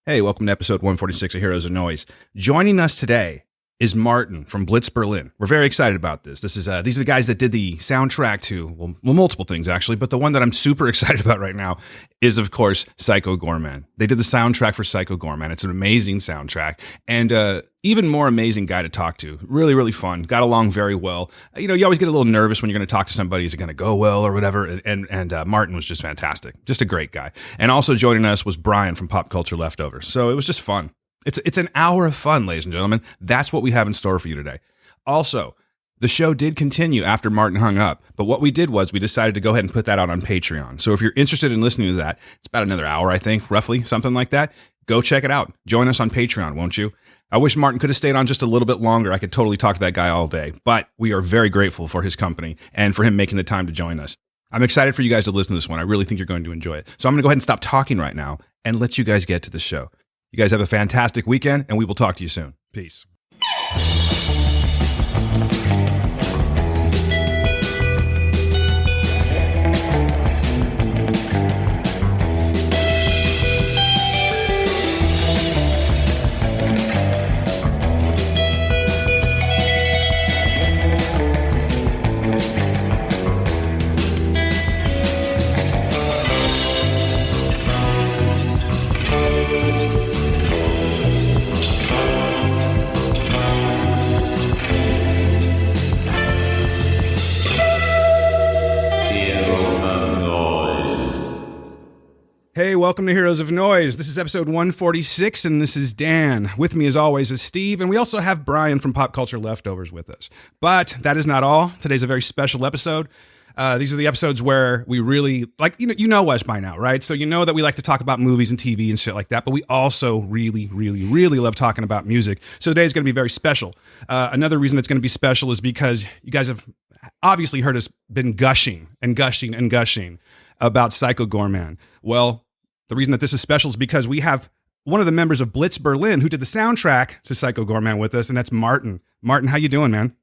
Hey, welcome to episode 146 of Heroes of Noise. Joining us today is Martin from Blitz Berlin. We're very excited about this. These are the guys that did the soundtrack to, well, multiple things actually, but the one that I'm super excited about right now is, of course, Psycho Goreman. They did the soundtrack for Psycho Goreman. It's an amazing soundtrack, and even more amazing guy to talk to. Really, really fun. Got along very well. You know, you always get a little nervous when you're going to talk to somebody. Is it going to go well or whatever? And Martin was just fantastic. Just a great guy. And also joining us was Brian from Pop Culture Leftovers. So it was just fun. It's an hour of fun, ladies and gentlemen. That's what we have in store for you today. Also, the show did continue after Martin hung up, but what we did was we decided to go ahead and put that out on Patreon. So if you're interested in listening to that, it's about another hour, I think, roughly, something like that. Go check it out. Join us on Patreon, won't you? I wish Martin could have stayed on just a little bit longer. I could totally talk to that guy all day, but we are very grateful for his company and for him making the time to join us. I'm excited for you guys to listen to this one. I really think you're going to enjoy it. So I'm going to go ahead and stop talking right now and let you guys get to the show. You guys have a fantastic weekend, and we will talk to you soon. Peace. Hey, welcome to Heroes of Noise. This is episode 146, and this is Dan. With me, as always, is Steve, and we also have Brian from Pop Culture Leftovers with us. But that is not all. Today's a very special episode. These are the episodes where we really, like, you know us by now, right? So you know that we like to talk about movies and TV and shit like that, but we also really, really, really love talking about music. So today's going to be very special. Another reason it's going to be special is because you guys have obviously heard us been gushing and gushing and gushing about Psycho Goreman. Well, the reason that this is special is because we have one of the members of Blitz Berlin who did the soundtrack to Psycho Goreman with us, and that's Martin. Martin, how you doing, man?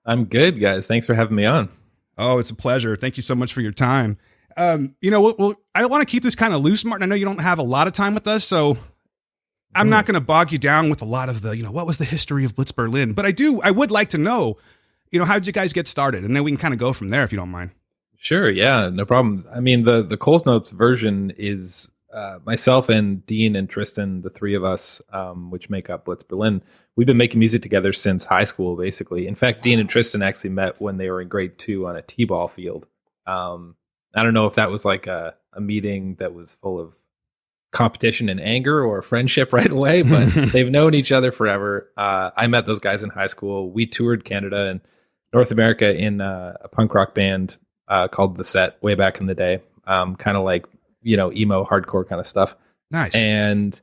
I'm good, guys. Thanks for having me on. Oh, it's a pleasure. Thank you so much for your time. I want to keep this kind of loose, Martin. I know you don't have a lot of time with us, so I'm not going to bog you down with a lot of the, what was the history of Blitz Berlin? But I would like to know, how did you guys get started? And then we can kind of go from there, if you don't mind. Sure, yeah, no problem. I mean, the Coles Notes version is myself and Dean and Tristan, the three of us, which make up Blitz Berlin. We've been making music together since high school, basically. In fact, Dean and Tristan actually met when they were in grade 2 on a t-ball field. I don't know if that was like a meeting that was full of competition and anger or friendship right away, but they've known each other forever. I met those guys in high school. We toured Canada and North America in a punk rock band called The Set way back in the day. Kind of like, emo hardcore kind of stuff. Nice. And,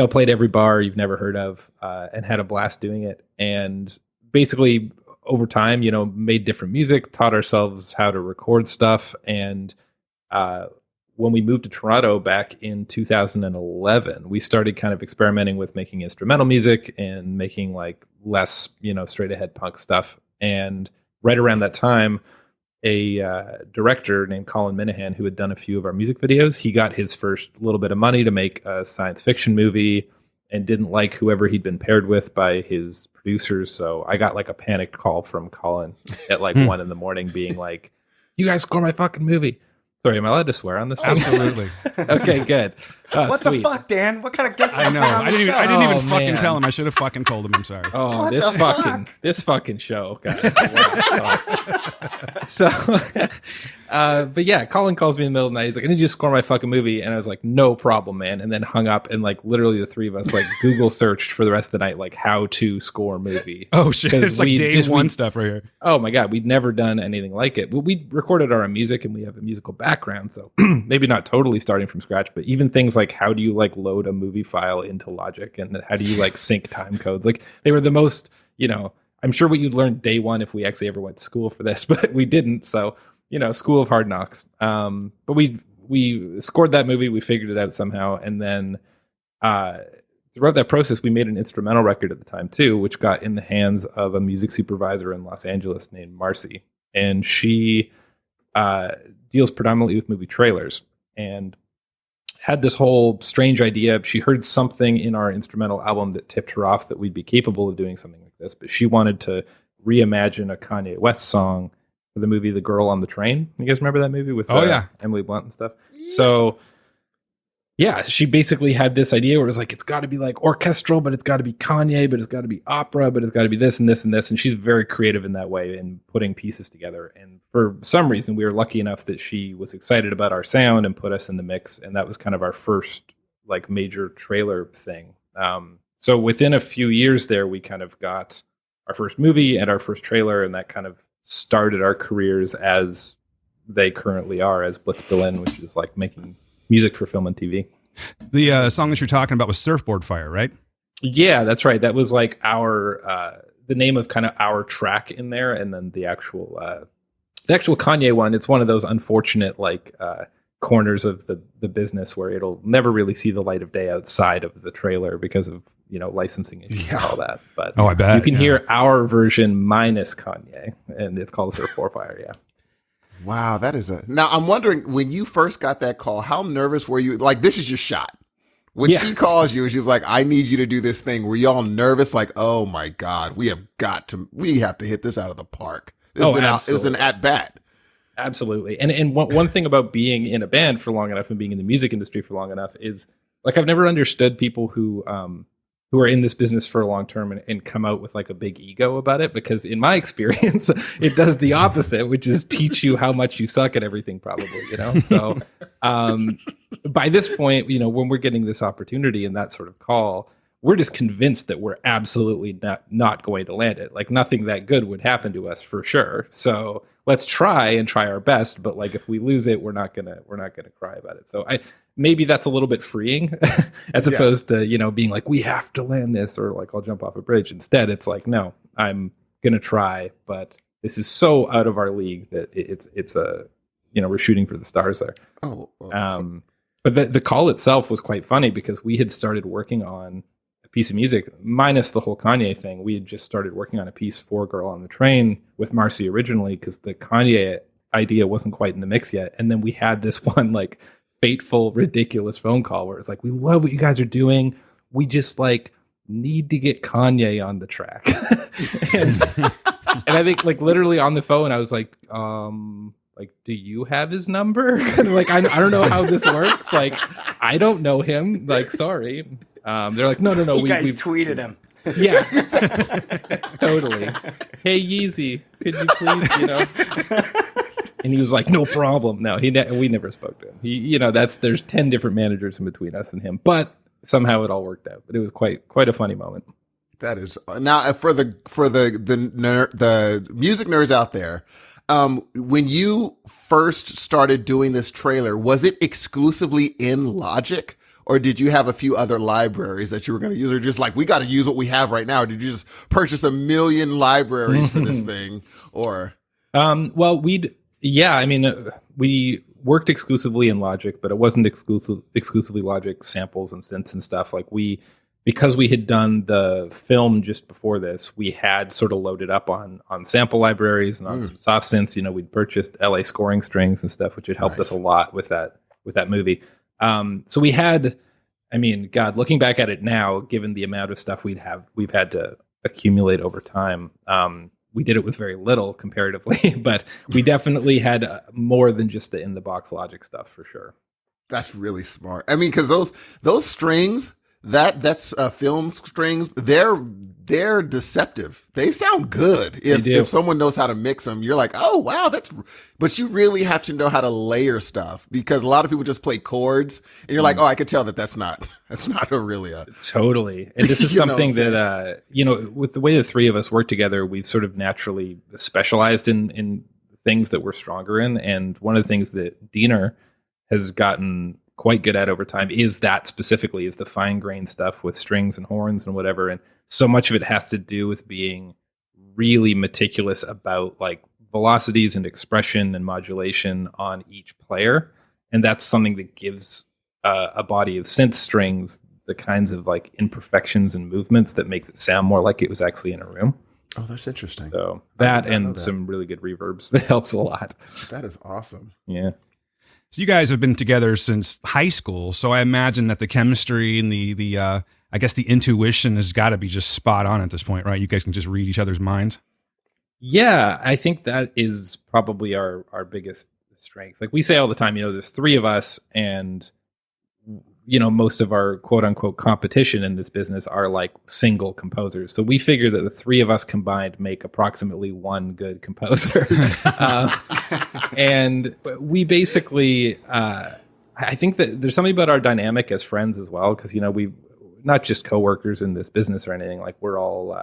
played every bar you've never heard of, and had a blast doing it. And basically over time, made different music, taught ourselves how to record stuff. And when we moved to Toronto back in 2011, we started kind of experimenting with making instrumental music and making like less, straight ahead punk stuff. And right around that time, a director named Colin Minahan, who had done a few of our music videos, he got his first little bit of money to make a science fiction movie and didn't like whoever he'd been paired with by his producers. So I got like a panicked call from Colin at like 1 a.m. being like, "You guys score my fucking movie." Sorry, am I allowed to swear on this? Absolutely. Okay, good. What sweet. The fuck, Dan? What kind of guest? I know. I didn't even fucking tell him. I should have fucking told him. I'm sorry. Oh, this fucking show, guys. So, but yeah, Colin calls me in the middle of the night. He's like, "I need you to score my fucking movie," and I was like, "No problem, man." And then hung up, and like literally the three of us like Google searched for the rest of the night, like how to score movie. Oh shit! It's like day one stuff right here. Oh my god, we'd never done anything like it. We recorded our own music, and we have a musical background, so maybe not totally starting from scratch, but even things like how do you like load a movie file into Logic, and how do you like sync time codes? Like they were the most, I'm sure what you'd learn day one if we actually ever went to school for this, but we didn't. So, school of hard knocks. But we scored that movie. We figured it out somehow. And then throughout that process, we made an instrumental record at the time too, which got in the hands of a music supervisor in Los Angeles named Marcy. And she deals predominantly with movie trailers and had this whole strange idea. She heard something in our instrumental album that tipped her off that we'd be capable of doing something like this, but she wanted to reimagine a Kanye West song for the movie The Girl on the Train. You guys remember that movie with Emily Blunt and stuff? Yeah. So yeah, she basically had this idea where it was like, it's got to be like orchestral, but it's got to be Kanye, but it's got to be opera, but it's got to be this and this and this. And she's very creative in that way in putting pieces together. And for some reason, we were lucky enough that she was excited about our sound and put us in the mix. And that was kind of our first like major trailer thing. So within a few years there, we kind of got our first movie and our first trailer, and that kind of started our careers as they currently are as Blitz Berlin, which is like making music for film and TV. The song that you're talking about was Surfboard Fire, right? Yeah, that's right. That was like our the name of kind of our track in there, and then the actual Kanye one. It's one of those unfortunate like corners of the business where it'll never really see the light of day outside of the trailer because of licensing issues and all that. But I bet you can hear our version minus Kanye, and it's called Surfboard Fire. Yeah. Wow, that is now I'm wondering, when you first got that call, how nervous were you? Like, this is your shot. When she calls you and she's like, I need you to do this thing, were y'all nervous? Like, oh my God, we have to hit this out of the park. It was an at bat. Absolutely. And one thing about being in a band for long enough and being in the music industry for long enough is like, I've never understood people who are in this business for a long term and come out with like a big ego about it, because in my experience, it does the opposite, which is teach you how much you suck at everything, probably, So by this point, when we're getting this opportunity and that sort of call, we're just convinced that we're absolutely not going to land it. Like, nothing that good would happen to us for sure. So let's try our best. But like, if we lose it, we're not gonna cry about it. So maybe that's a little bit freeing as opposed to, being like, we have to land this, or like, I'll jump off a bridge. Instead, it's like, no, I'm going to try, but this is so out of our league that it's we're shooting for the stars there. But the call itself was quite funny, because we had started working on a piece of music minus the whole Kanye thing. We had just started working on a piece for Girl on the Train with Marcy originally, because the Kanye idea wasn't quite in the mix yet. And then we had this one like fateful, ridiculous phone call where it's like, we love what you guys are doing. We just like need to get Kanye on the track. and I think like literally on the phone, I was like, do you have his number? Like, I don't know how this works. Like, I don't know him. Like, sorry. They're like, no. You guys tweeted him. Yeah, totally. Hey, Yeezy, could you please, And he was like, no problem. No, we never spoke to him. He, there's 10 different managers in between us and him, but somehow it all worked out. But it was quite a funny moment. That is now for the music nerds out there. When you first started doing this trailer, was it exclusively in Logic, or did you have a few other libraries that you were going to use, or just like, we got to use what we have right now? Or did you just purchase a million libraries for this thing? Or we worked exclusively in Logic, but it wasn't exclusively Logic samples and synths and stuff. Like, because we had done the film just before this, we had sort of loaded up on sample libraries and on some soft synths. We'd purchased LA scoring strings and stuff, which had helped us a lot with that movie. So we had, looking back at it now, given the amount of stuff we've had to accumulate over time, we did it with very little comparatively, but we definitely had more than just the in the box Logic stuff for sure. That's really smart. Because those strings, that's film strings, they're deceptive. They sound good if someone knows how to mix them. You're like, oh wow, but you really have to know how to layer stuff, because a lot of people just play chords and you're like, oh, I could tell that's not really a totally. And this is something that with the way the three of us work together, we've sort of naturally specialized in things that we're stronger in. And one of the things that Diener has gotten quite good at over time is the fine grained stuff with strings and horns and whatever. And so much of it has to do with being really meticulous about like velocities and expression and modulation on each player. And that's something that gives a body of synth strings the kinds of like imperfections and movements that makes it sound more like it was actually in a room. Oh, that's interesting. So that and some really good reverbs helps a lot. That is awesome. Yeah. So you guys have been together since high school, so I imagine that the chemistry and the I guess the intuition has got to be just spot on at this point, right? You guys can just read each other's minds. Yeah, I think that is probably our biggest strength. Like we say all the time, there's three of us, and most of our quote unquote competition in this business are like single composers. So we figure that the three of us combined make approximately one good composer. And we basically, I think that there's something about our dynamic as friends as well. Cause we not just coworkers in this business or anything, like we all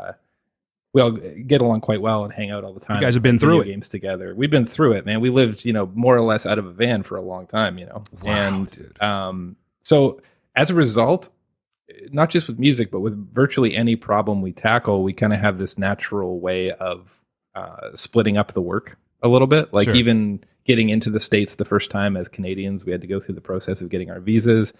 get along quite well and hang out all the time. You guys have been through it. Games together. We've been through it, man. We lived, more or less out of a van for a long time, Wow, and, dude. So as a result, not just with music, but with virtually any problem we tackle, we kind of have this natural way of splitting up the work a little bit. Like Sure. even getting into the States the first time as Canadians, we had to go through the process of getting our visas.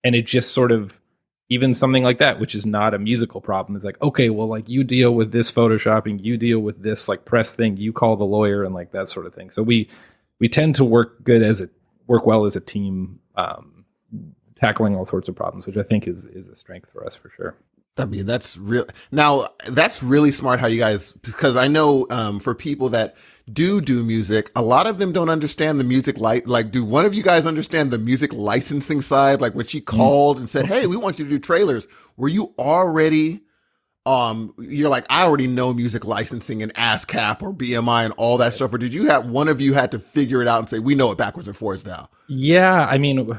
And it just sort of, even something like that, which is not a musical problem, is like, okay, well, like you deal with this photoshopping, you deal with this like press thing, you call the lawyer and like that sort of thing. So we tend to work well as a team, tackling all sorts of problems, which I think is a strength for us for sure. I mean, that's real. Now, that's really smart how you guys, because I know for people that do music, a lot of them don't understand the music like, do one of you guys understand the music licensing side? Like when she called and said, hey, we want you to do trailers. Were you already, you're like, I already know music licensing and ASCAP or BMI and all that stuff? Or did you have, one of you had to figure it out and say, we know it backwards and forwards now? Yeah, I mean,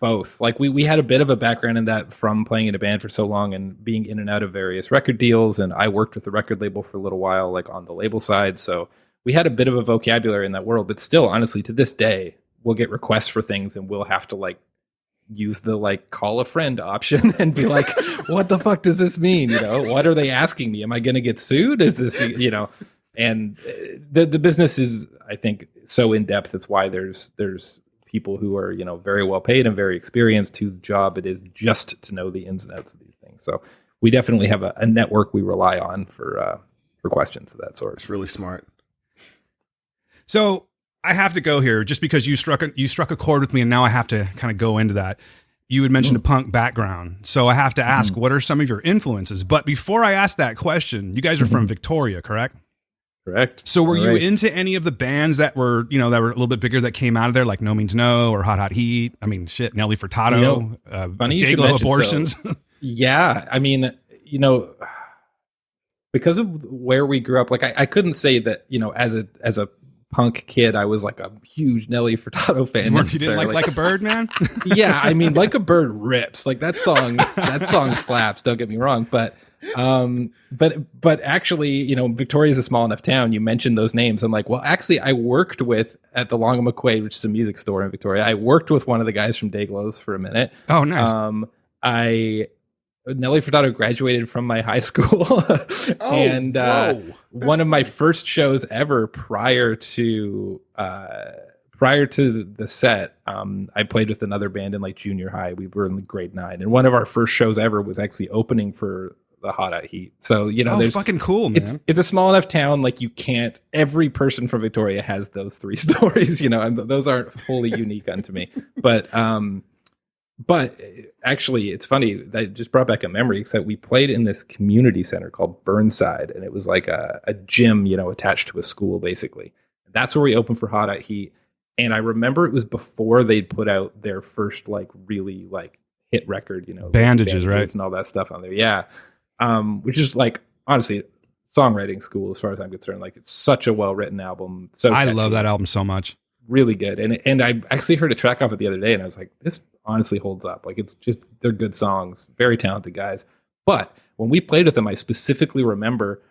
both. Like we had a bit of a background in that from playing in a band for so long and being in and out of various record deals. And I worked with the record label for a little while, like on the label side. So we had a bit of a vocabulary in that world, but still, honestly, to this day, we'll get requests for things and we'll have to like use the like call a friend option and be like, what the fuck does this mean? What are they asking me? Am I going to get sued? Is this, and the business is, I think, so in depth. That's why there's people who are, very well paid and very experienced, whose job it is just to know the ins and outs of these things. So we definitely have a network we rely on for questions of that sort. It's really smart. So I have to go here just because you struck a chord with me, and now I have to kind of go into that. You had mentioned a punk background, so I have to ask, what are some of your influences? But before I ask that question, you guys are from Victoria, correct? Correct. So were you into any of the bands that were, that were a little bit bigger that came out of there, like No Means No or Hot Hot Heat? I mean, shit, Nelly Furtado, Dayglow Abortions. So. Yeah, I mean, because of where we grew up, like I couldn't say that, as a punk kid, I was like a huge Nelly Furtado fan. You didn't like a Bird, man? Yeah, I mean, Like a Bird rips. Like that song slaps. Don't get me wrong, but actually, Victoria is a small enough town. You mentioned those names. I'm like, well, actually, I worked at the Long and McQuaid, which is a music store in Victoria. I worked with one of the guys from Dayglows for a minute. Oh, nice. Nelly Furtado graduated from my high school, and one of my first shows ever prior to the set, I played with another band in like junior high. We were in grade 9, and one of our first shows ever was actually opening for the Hot Hot Heat. So there's fucking cool, man. It's a small enough town, like you can't. Every person from Victoria has those three stories, and those aren't fully unique unto me, But actually, it's funny that just brought back a memory, except we played in this community center called Burnside, and it was like a gym, attached to a school, basically. That's where we opened for Hot Hot Heat. And I remember it was before they'd put out their first like really like hit record, Bandages, right? And all that stuff on there. Yeah. Which is like, honestly, songwriting school as far as I'm concerned. Like it's such a well-written album. So I love that album so much. Really good. And I actually heard a track off it the other day and I was like, this honestly holds up. Like it's just, they're good songs, very talented guys. But when we played with them, I specifically remember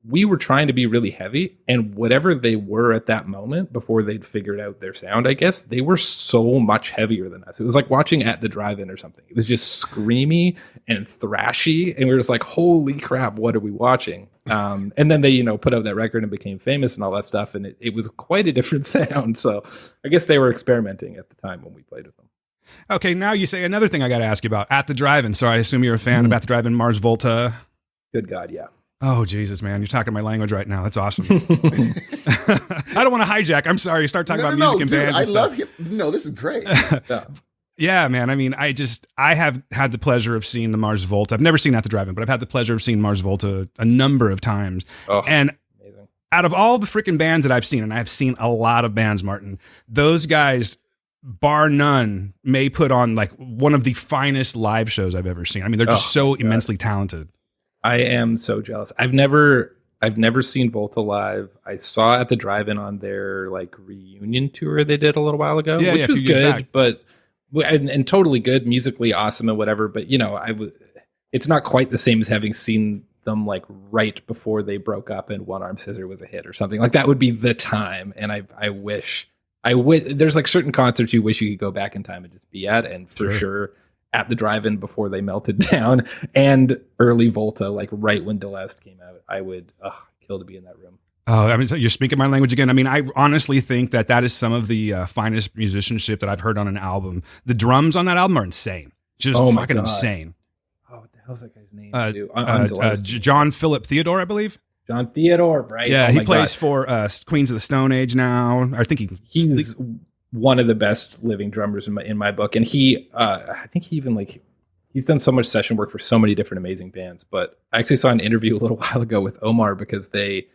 we were trying to be really heavy, and whatever they were at that moment before they'd figured out their sound, I guess, they were so much heavier than us. It was like watching At the Drive-In or something. It was just screamy and thrashy, and we were just like, holy crap, what are we watching? And then they, put out that record and became famous and all that stuff, and it was quite a different sound. So I guess they were experimenting at the time when we played with them. Okay, now you say another thing I got to ask you about. At the Drive-In. So I assume you're a fan of At the Drive-In, Mars Volta. Good God, yeah. Oh, Jesus, man. You're talking my language right now. That's awesome. I don't want to hijack. I'm sorry. You start talking about music and dude, bands. I and love stuff. him. No, this is great. Yeah, man. I mean, I have had the pleasure of seeing the Mars Volta. I've never seen At the Drive-In, but I've had the pleasure of seeing Mars Volta a number of times. Oh, and amazing. Out of all the freaking bands that I've seen, and I've seen a lot of bands, Martin, those guys, bar none, may put on like one of the finest live shows I've ever seen. I mean, they're just so immensely talented. I am so jealous. I've never seen Volta live. I saw At the Drive-In on their like reunion tour they did a little while ago, which was good, but and totally good, musically awesome and whatever. But you know, it's not quite the same as having seen them like right before they broke up and One Arm Scissor was a hit or something like that. Would be the time. And I wish there's like certain concerts you wish you could go back in time and just be at, and for sure At the Drive-In before they melted down, and early Volta, like right when Deloused came out, I would kill to be in that room. Oh, I mean, you're speaking my language again. I mean, I honestly think that is some of the finest musicianship that I've heard on an album. The drums on that album are insane. Just fucking insane. Oh, what the hell's that guy's name? John Philip Theodore, I believe. John Theodore, right? Yeah, he plays for Queens of the Stone Age now. I think he's one of the best living drummers in my book, and I think he even he's done so much session work for so many different amazing bands. But I actually saw an interview a little while ago with Omar because they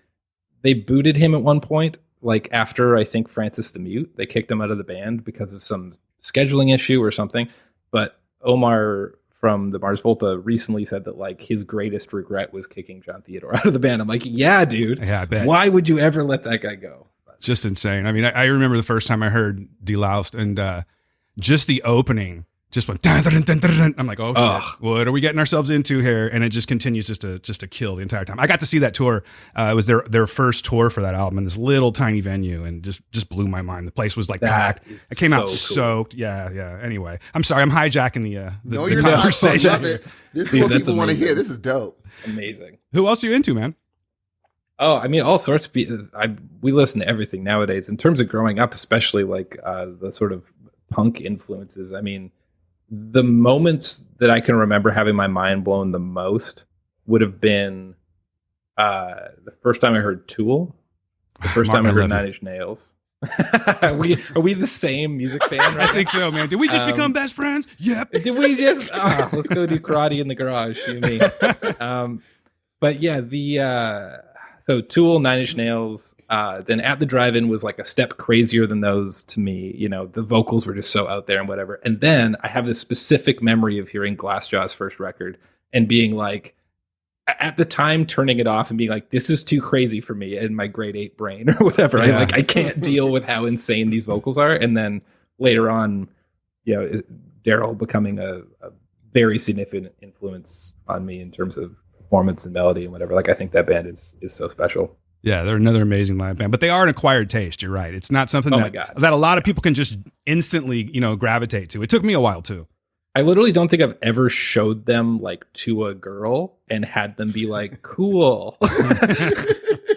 booted him at one point, like after I think Francis the Mute. They kicked him out of the band because of some scheduling issue or something. But Omar from the Mars Volta recently said that like his greatest regret was kicking John Theodore out of the band. I'm like, yeah, dude. Yeah, I bet. Why would you ever let that guy go? Just insane. I mean, I remember the first time I heard Deloused, and just the opening just went dun, dun, dun, dun, dun. I'm like, oh shit, what are we getting ourselves into here? And it just continues just to kill the entire time. I got to see that tour. It was their first tour for that album in this little tiny venue, and just blew my mind. The place was like packed. I came out soaked. Yeah. Anyway, I'm sorry, I'm hijacking the conversation. This is what people want to hear. This is dope. Amazing. Who else are you into, man? Oh, I mean, all sorts of people. We listen to everything nowadays. In terms of growing up, especially like the sort of punk influences. I mean, the moments that I can remember having my mind blown the most would have been the first time I heard Tool, the first time I heard Nine Inch Nails. Are we the same music fan? Right? I think so, man. Did we just become best friends? Yep. Did we just? Let's go do karate in the garage. You mean? But yeah, so Tool, Nine Inch Nails, then At the Drive-In was like a step crazier than those to me. You know, the vocals were just so out there and whatever. And then I have this specific memory of hearing Glassjaw's first record and being like, at the time, turning it off and being like, this is too crazy for me in my grade 8 brain or whatever. Yeah. I can't deal with how insane these vocals are. And then later on, you know, Daryl becoming a very significant influence on me in terms of performance and melody and whatever. Like, I think that band is so special. Yeah, they're another amazing live band, but they are an acquired taste. You're right. It's not something that a lot of people can just instantly, gravitate to. It took me a while too. I literally don't think I've ever showed them like to a girl and had them be like, cool.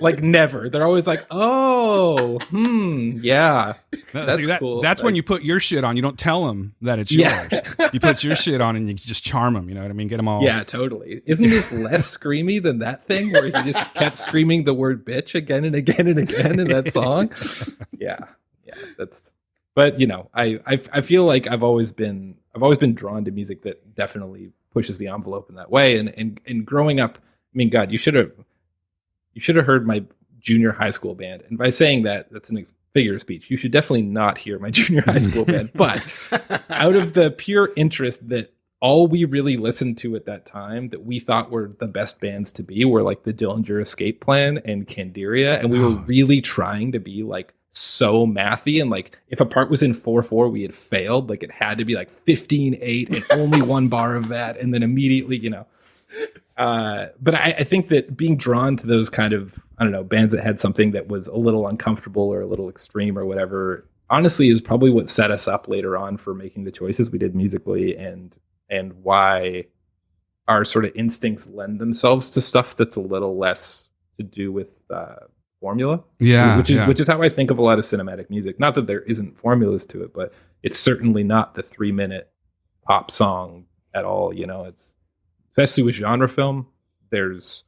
Like never. They're always like, oh, yeah. That's cool. That's when you put your shit on. You don't tell them that it's yours. You put your shit on and you just charm them. You know what I mean? Get them all. Yeah, totally. Isn't this less screamy than that thing where he just kept screaming the word bitch again and again and again in that song? Yeah. That's. But I feel like I've always been drawn to music that definitely pushes the envelope in that way. And growing up, I mean, God, you should have heard my junior high school band. And by saying that, that's an figure of speech. You should definitely not hear my junior high school band. But out of the pure interest that all we really listened to at that time that we thought were the best bands to be were like the Dillinger Escape Plan and Candiria. And we were really trying to be like so mathy, and like if a part was in 4/4 we had failed. Like it had to be like 15/8 and only one bar of that, and then immediately but I think that being drawn to those kind of, I don't know, bands that had something that was a little uncomfortable or a little extreme or whatever, honestly is probably what set us up later on for making the choices we did musically, and why our sort of instincts lend themselves to stuff that's a little less to do with formula, which is how I think of a lot of cinematic music. Not that there isn't formulas to it, but it's certainly not the 3-minute pop song at all. It's especially with genre film. There's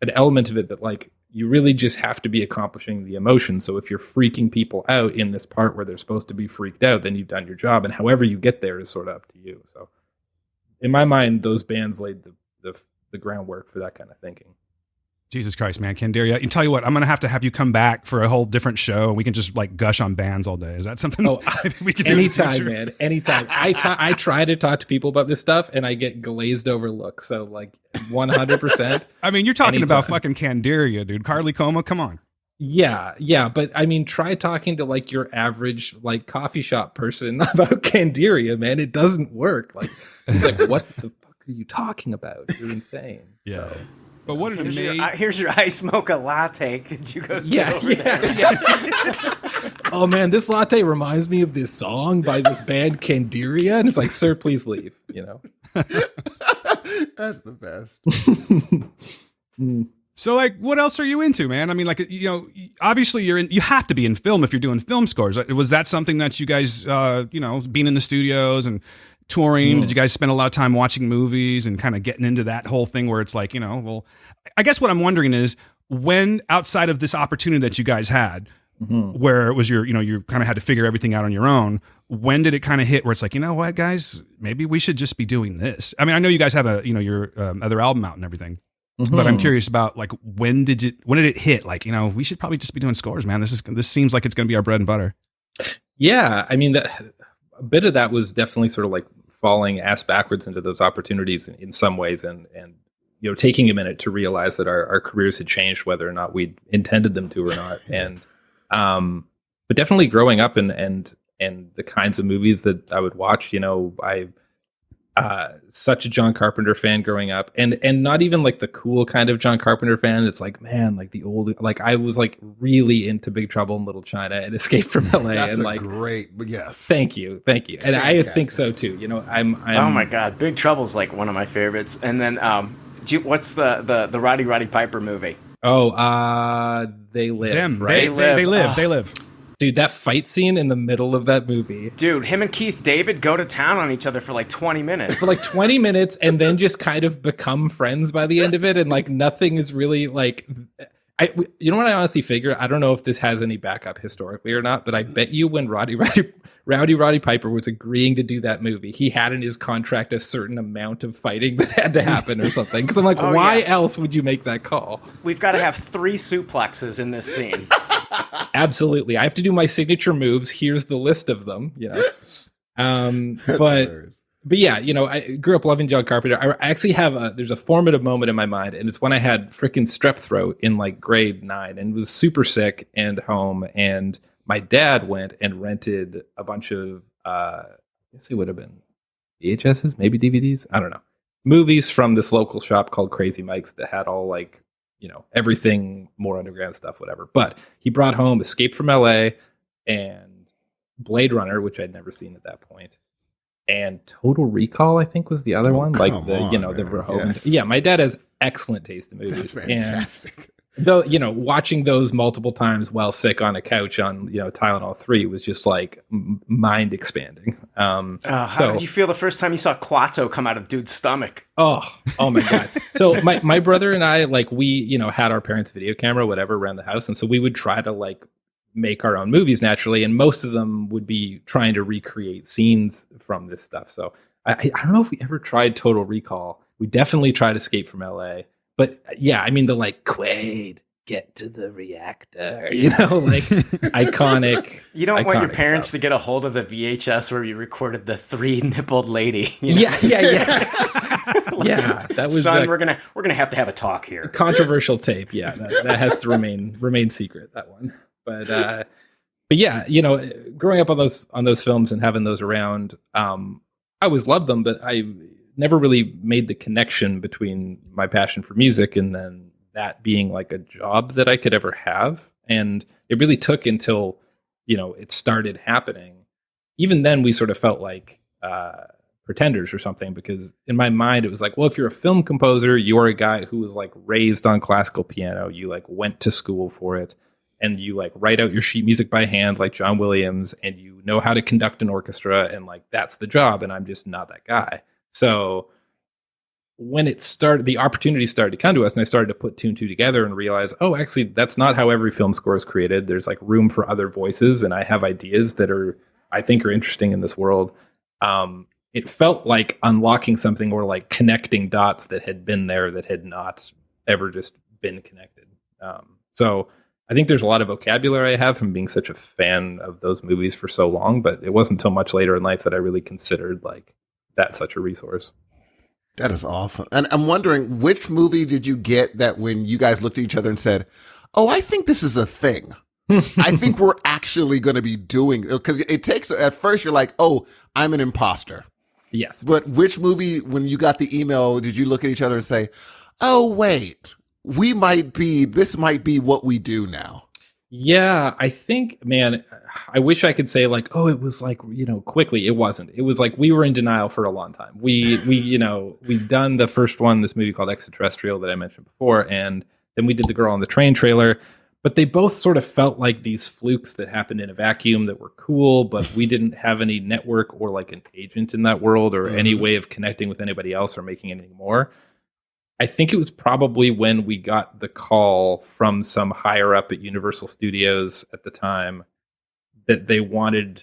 an element of it that like you really just have to be accomplishing the emotion. So if you're freaking people out in this part where they're supposed to be freaked out, then you've done your job, and however you get there is sort of up to you. So in my mind, those bands laid the groundwork for that kind of thinking. Jesus Christ, man, Candiria. And tell you what, I'm gonna have to have you come back for a whole different show, and we can just like gush on bands all day. Is that something we can do? Anytime, man. Anytime. I try to talk to people about this stuff, and I get glazed over looks. So like 100%. I mean, you're talking anytime. about fucking Candiria, dude. Carly Coma, come on. Yeah, but I mean, try talking to like your average like coffee shop person about Candiria, man. It doesn't work. Like, it's like, what the fuck are you talking about? You're insane. Yeah. So. But what an here's your ice mocha latte. Could you go sit over there? Yeah. Oh man, this latte reminds me of this song by this band Candiria, and it's like, sir, please leave. You know. That's the best. So, like, what else are you into, man? I mean, like, you know, obviously you have to be in film if you're doing film scores. Was that something that you guys, you know, being in the studios and touring, did you guys spend a lot of time watching movies and kind of getting into that whole thing where it's like, you know, well, I guess what I'm wondering is when outside of this opportunity that you guys had, where it was your, you know, you kind of had to figure everything out on your own, when did it kind of hit where it's like, you know what, guys, maybe we should just be doing this? I mean, I know you guys have a, you know, your other album out and everything. But I'm curious about like when did it hit? Like, you know, we should probably just be doing scores, man. This seems like it's going to be our bread and butter. Yeah, I mean, a bit of that was definitely sort of like falling ass backwards into those opportunities in some ways, and you know, taking a minute to realize that our careers had changed, whether or not we intended them to or not. And but definitely growing up and the kinds of movies that I would watch, you know, I. Such a John Carpenter fan growing up, and not even like the cool kind of John Carpenter fan. It's like, man, like the old, like I was like really into Big Trouble in Little China and Escape from LA. That's and a like, great, but yes, thank you, and fantastic. I think so too. You know, I'm. Oh my God, Big Trouble's like one of my favorites. And then, what's the Roddy Piper movie? Oh, They Live. Them, right? They live. Dude, that fight scene in the middle of that movie. Dude, him and Keith David go to town on each other for like 20 minutes. For like 20 minutes, and then just kind of become friends by the end of it. And like nothing is really like... you know what I honestly figure? I don't know if this has any backup historically or not, but I bet you when Roddy Piper was agreeing to do that movie, he had in his contract a certain amount of fighting that had to happen or something. Because I'm like, why else would you make that call? We've got to have 3 suplexes in this scene. Absolutely. I have to do my signature moves. Here's the list of them, you know. But yeah, you know, I grew up loving John Carpenter. I actually have there's a formative moment in my mind, and it's when I had freaking strep throat in like grade 9 and was super sick and home, and my dad went and rented a bunch of I guess it would have been VHSs, maybe DVDs, I don't know, movies from this local shop called Crazy Mike's that had all like, you know, everything more underground stuff, whatever. But he brought home Escape from LA and Blade Runner, which I'd never seen at that point. And Total Recall, I think, was the other one. Like the Verhoeven. Yes. Yeah, my dad has excellent taste in movies. That's fantastic. And though, you know, watching those multiple times while sick on a couch on, you know, Tylenol 3 was just like mind expanding. How did you feel the first time you saw Quato come out of dude's stomach? Oh my God. So my brother and I, like, we, you know, had our parents' video camera, whatever, around the house. And so we would try to like make our own movies naturally. And most of them would be trying to recreate scenes from this stuff. So I don't know if we ever tried Total Recall. We definitely tried Escape from LA. But yeah, I mean, the like, Quaid, get to the reactor, you know, like iconic. You don't want your parents stuff to get a hold of the VHS where you recorded the 3-nippled lady. You know? Yeah. Yeah, that was. Son, we're gonna have to have a talk here. Controversial tape. Yeah, that has to remain secret. That one. But yeah, you know, growing up on those films and having those around, I always loved them, but I never really made the connection between my passion for music and then that being like a job that I could ever have. And it really took until, you know, it started happening. Even then we sort of felt like pretenders or something, because in my mind it was like, well, if you're a film composer, you're a guy who was like raised on classical piano, you like went to school for it, and you like write out your sheet music by hand like John Williams, and you know how to conduct an orchestra, and like that's the job, and I'm just not that guy. So when it started, the opportunity started to come to us, and I started to put two and two together and realize, oh, actually, that's not how every film score is created. There's like room for other voices, and I have ideas that I think are interesting in this world. It felt like unlocking something or like connecting dots that had been there that had not ever just been connected. So I think there's a lot of vocabulary I have from being such a fan of those movies for so long, but it wasn't until much later in life that I really considered like that such a resource. That is awesome. And I'm wondering, which movie did you get that when you guys looked at each other and said, oh, I think this is a thing. I think we're actually going to be doing, because it takes, at first you're like, oh, I'm an imposter. Yes. But which movie, when you got the email, did you look at each other and say, oh, wait, this might be what we do now? Yeah, I think, man, I wish I could say like, oh, it was like, quickly. It wasn't. It was like we were in denial for a long time. We'd done the first one, this movie called Extraterrestrial that I mentioned before, and then we did the Girl on the Train trailer. But they both sort of felt like these flukes that happened in a vacuum that were cool, but we didn't have any network or like an agent in that world or any way of connecting with anybody else or making anything more. I think it was probably when we got the call from some higher up at Universal Studios at the time that they wanted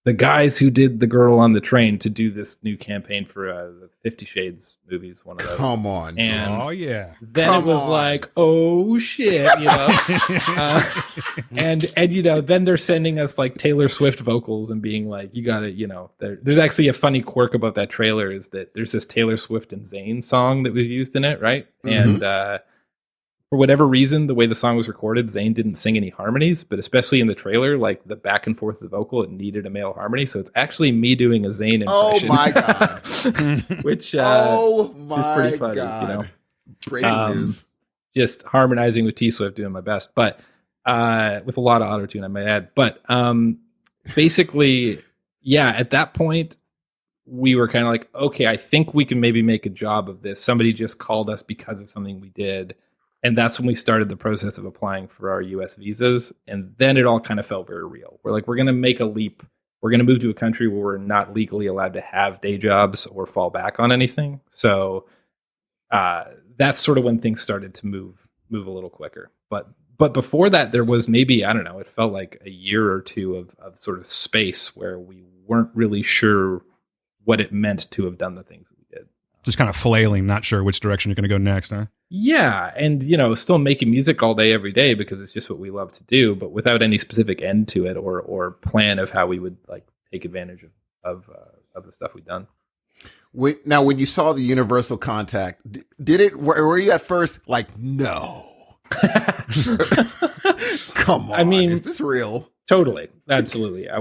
the guys who did The Girl on the Train to do this new campaign for the 50 Shades movies, one of those. Come on. And oh, yeah. then it was like, oh, shit, and then they're sending us like Taylor Swift vocals and being like, you got to, there's actually a funny quirk about that trailer is that there's this Taylor Swift and Zayn song that was used in it, right? Mm-hmm. And for whatever reason, the way the song was recorded, Zayn didn't sing any harmonies, but especially in the trailer, like the back and forth of the vocal, it needed a male harmony. So it's actually me doing a Zayn impression. Oh my God. Which oh my is pretty funny, God. Breaking news. Just harmonizing with T-Swift, doing my best, but with a lot of auto-tune, I might add. But basically, yeah, at that point, we were kind of like, okay, I think we can maybe make a job of this. Somebody just called us because of something we did. And that's when we started the process of applying for our US visas. And then it all kind of felt very real. We're like, we're going to make a leap. We're going to move to a country where we're not legally allowed to have day jobs or fall back on anything. So that's sort of when things started to move a little quicker. But before that, there was maybe, I don't know, it felt like a year or two of sort of space where we weren't really sure what it meant to have done the things that we did. Just kind of flailing, not sure which direction you're going to go next, huh? Yeah, and still making music all day, every day because it's just what we love to do, but without any specific end to it or plan of how we would like take advantage of the stuff we've done. Now, when you saw the Universal contact, were you at first like, no? Come on, is this real? Totally, absolutely. I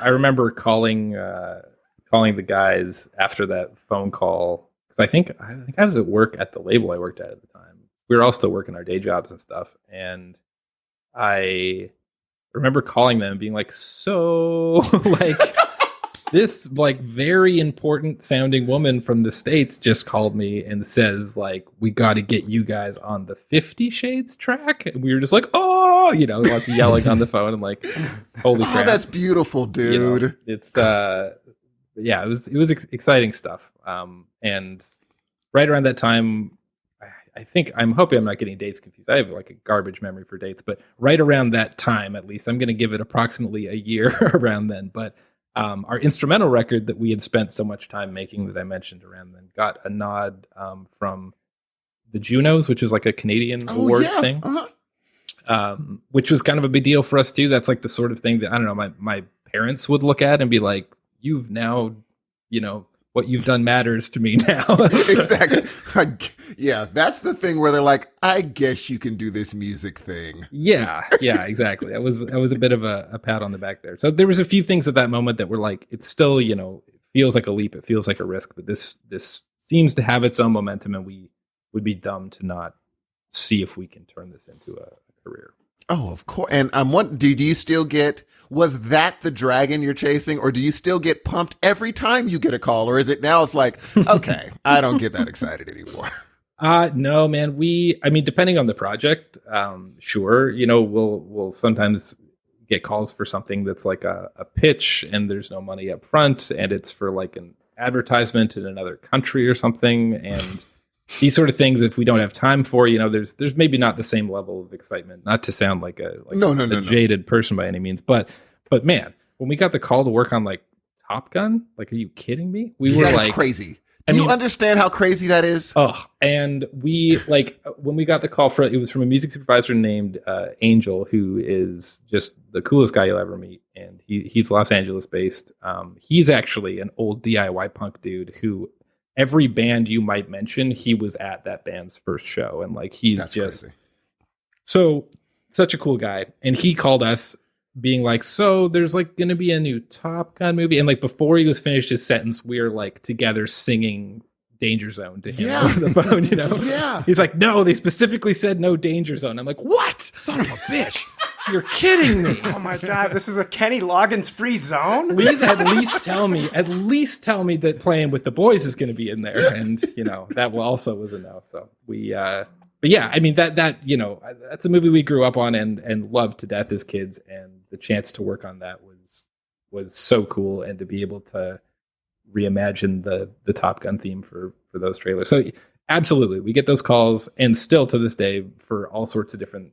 remember calling the guys after that phone call. I think I was at work at the label I worked at the time. We were all still working our day jobs and stuff. And I remember calling them and being like, so like this like very important sounding woman from the States just called me and says like, we got to get you guys on the 50 Shades track. And we were just like, oh, lots of yelling on the phone and like, holy crap. Oh, that's beautiful, dude. It's, yeah, it was exciting stuff. And right around that time, I'm hoping I'm not getting dates confused. I have like a garbage memory for dates, but right around that time, at least, I'm going to give it approximately a year around then. But our instrumental record that we had spent so much time making that I mentioned around then got a nod from the Junos, which is like a Canadian award thing, which was kind of a big deal for us too. That's like the sort of thing that, I don't know, my parents would look at and be like, you've now, what you've done matters to me now. Exactly. Yeah, that's the thing where they're like, I guess you can do this music thing. Yeah, exactly. That was a bit of a pat on the back there. So there was a few things at that moment that were like, it's still, it feels like a leap, it feels like a risk, but this seems to have its own momentum, and we would be dumb to not see if we can turn this into a career. Oh, of course. And do you still get, was that the dragon you're chasing, or do you still get pumped every time you get a call? Or is it now it's like, okay, I don't get that excited anymore? No, man. Depending on the project, sure. We'll sometimes get calls for something that's like a pitch and there's no money up front and it's for like an advertisement in another country or something, and these sort of things, if we don't have time for, there's maybe not the same level of excitement. Not to sound like a jaded person by any means, but man, when we got the call to work on like Top Gun, like, are you kidding me? We were like crazy. Do you understand how crazy that is? Oh, and we like when we got the call it was from a music supervisor named Angel, who is just the coolest guy you'll ever meet, and he's Los Angeles based. He's actually an old DIY punk dude who every band you might mention, he was at that band's first show, and like That's just crazy. So such a cool guy, and he called us being like, so there's like going to be a new Top Gun movie. And like before he was finished his sentence, we were like together singing Danger Zone to him over the phone, Yeah. He's like, no, they specifically said no Danger Zone. I'm like, what? Son of a bitch. You're kidding me. Oh my God, this is a Kenny Loggins free zone? Please at least tell me that Playing with the Boys is going to be in there. And, that also was a no. So we, but yeah, I mean, that's a movie we grew up on and loved to death as kids. And the chance to work on that was so cool. And to be able to reimagine the Top Gun theme for those trailers. So absolutely, we get those calls, and still to this day for all sorts of different,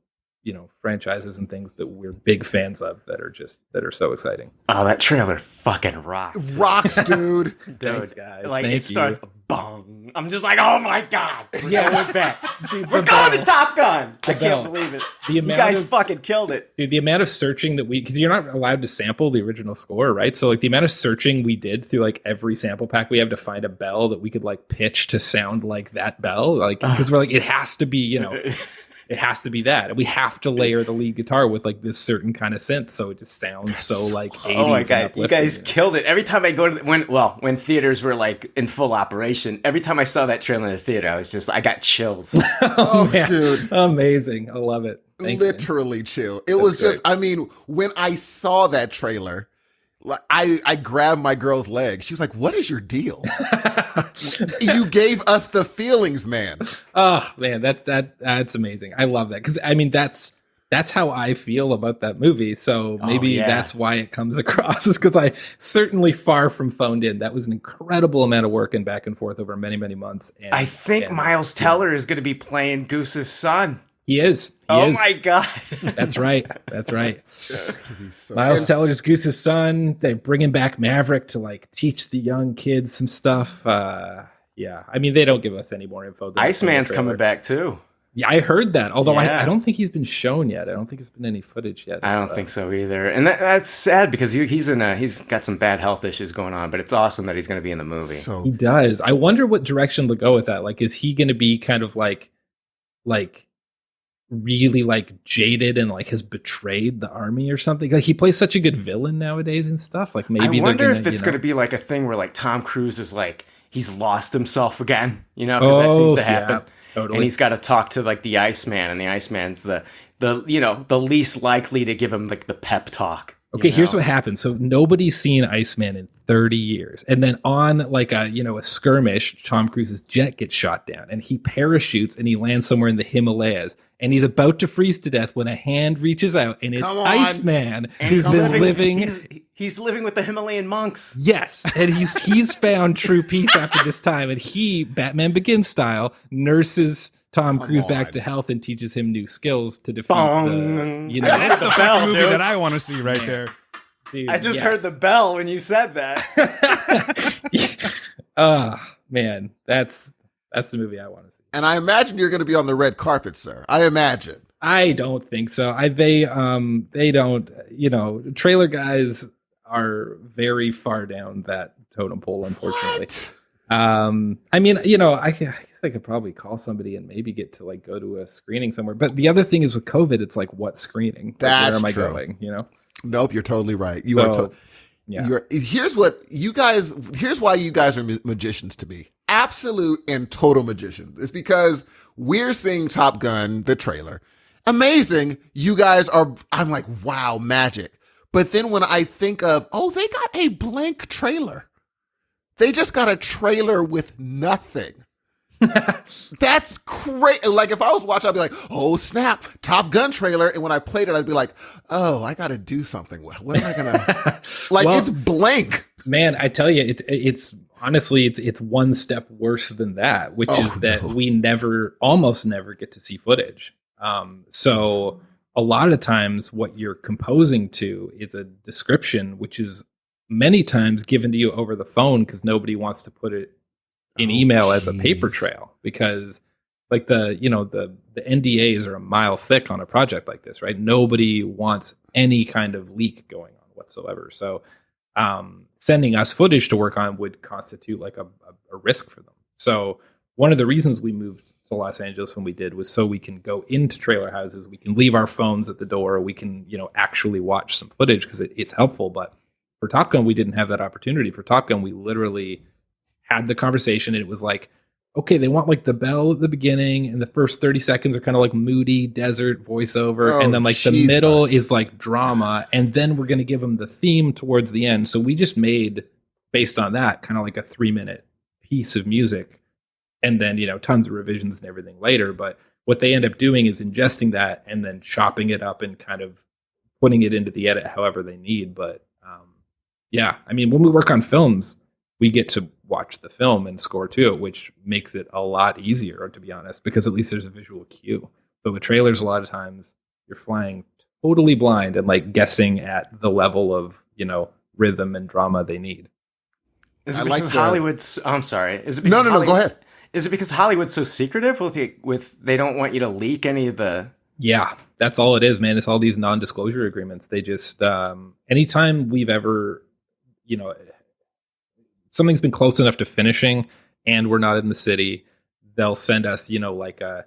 franchises and things that we're big fans of that are so exciting. Oh, that trailer fucking rocked. Rocks, dude. Thanks, guys. Like, Thank it starts you. bong. I'm just like, oh my God. We're going back. Dude, We're going to Top Gun. I bell. can't believe it. The You amount guys of- fucking killed it. Dude, the amount of searching that because you're not allowed to sample the original score, right? So like the amount of searching we did through like every sample pack we have to find a bell that we could like pitch to sound like that bell, like because we're like, it has to be, it has to be that. And we have to layer the lead guitar with like this certain kind of synth, so it just sounds so like 80s. Oh my God, and you guys uplifting. killed it. Every time I go to when theaters were like in full operation, every time I saw that trailer in the theater, I got chills. Oh, man. dude. Amazing. I love it. Thank you. Literally chill. It was just, great. I mean, when I saw that trailer, like I grabbed my girl's leg. She was like, what is your deal? You gave us the feelings, man. Oh man, that's amazing. I love that because I mean that's how I feel about that movie. So maybe that's why it comes across, is because I certainly far from phoned in. That was an incredible amount of work and back and forth over many months. And, I think Miles Teller is going to be playing Goose's son. He is. Oh my God. That's right. That's right. So- Miles Teller is Goose's son. They're bringing back Maverick to like teach the young kids some stuff. Yeah, I mean, they don't give us any more info. Iceman's coming back too. Yeah, I heard that. Although Yeah. I don't think he's been shown yet. I don't think there's been any footage yet. I don't think so either. And that's sad because he's got some bad health issues going on, but it's awesome that he's going to be in the movie. So He does. I wonder what direction they'll go with that. Like, is he going to be kind of like really like jaded and like has betrayed the army or something? Like, he plays such a good villain nowadays and stuff. Like, maybe I wonder they're gonna, if it's going to be like a thing where like Tom Cruise is like he's lost himself again, because that seems to happen. Totally. And he's got to talk to like the Iceman, and the Iceman's the least likely to give him like the pep talk. Okay, here's what happened. So nobody's seen Iceman in 30 years. And then on like a skirmish, Tom Cruise's jet gets shot down and he parachutes and he lands somewhere in the Himalayas. And he's about to freeze to death when a hand reaches out, and it's Iceman who's been living. He's living with the Himalayan monks. Yes, and he's found true peace after this time, and he, Batman Begins style, nurses Tom Cruise back to health and teaches him new skills to defeat That's the bell, movie dude. that I want to see right there. Dude, I just heard the bell when you said that. Man, that's the movie I want to see. And I imagine you're going to be on the red carpet, sir. I imagine. I don't think so. They don't. Trailer guys are very far down that totem pole, unfortunately. I mean, I guess I could probably call somebody and maybe get to like go to a screening somewhere. But the other thing is with COVID, it's like, what screening? Like, That's where am I true. going? Nope, you're totally right. Yeah. Here's why you guys are magicians to me. Absolute and total magicians. It's because we're seeing Top Gun, the trailer. Amazing. You guys are, I'm like, wow, magic. But then when I think of, they got a blank trailer. They just got a trailer with nothing. That's great. Like, if I was watching, I'd be like, oh snap, Top Gun trailer. And when I played it, I'd be like, I got to do something. What am I going to, it's blank. Man, I tell you, it's honestly it's one step worse than that, which is that we almost never get to see footage. So a lot of times what you're composing to is a description, which is many times given to you over the phone because nobody wants to put it in email as a paper trail, because like the NDAs are a mile thick on a project like this, right? Nobody wants any kind of leak going on whatsoever. So sending us footage to work on would constitute like a risk for them. So one of the reasons we moved to Los Angeles when we did was so we can go into trailer houses, we can leave our phones at the door, we can, actually watch some footage because it's helpful. But for Top Gun, we didn't have that opportunity. For Top Gun, we literally had the conversation and it was like, okay, they want like the bell at the beginning and the first 30 seconds are kind of like moody desert voiceover. And then like the middle is like drama. And then we're going to give them the theme towards the end. So we just made, based on that, kind of like a 3-minute piece of music. And then, tons of revisions and everything later. But what they end up doing is ingesting that and then chopping it up and kind of putting it into the edit however they need. But yeah, I mean, when we work on films, we get to watch the film and score to it, which makes it a lot easier, to be honest, because at least there's a visual cue. But with trailers, a lot of times you're flying totally blind and like guessing at the level of, rhythm and drama they need. Is it because Hollywood's... I'm sorry. Is it No, go ahead. Is it because Hollywood's so secretive with they don't want you to leak any of the... Yeah, that's all it is, man. It's all these non-disclosure agreements. They just... anytime we've ever, something's been close enough to finishing and we're not in the city, they'll send us, like a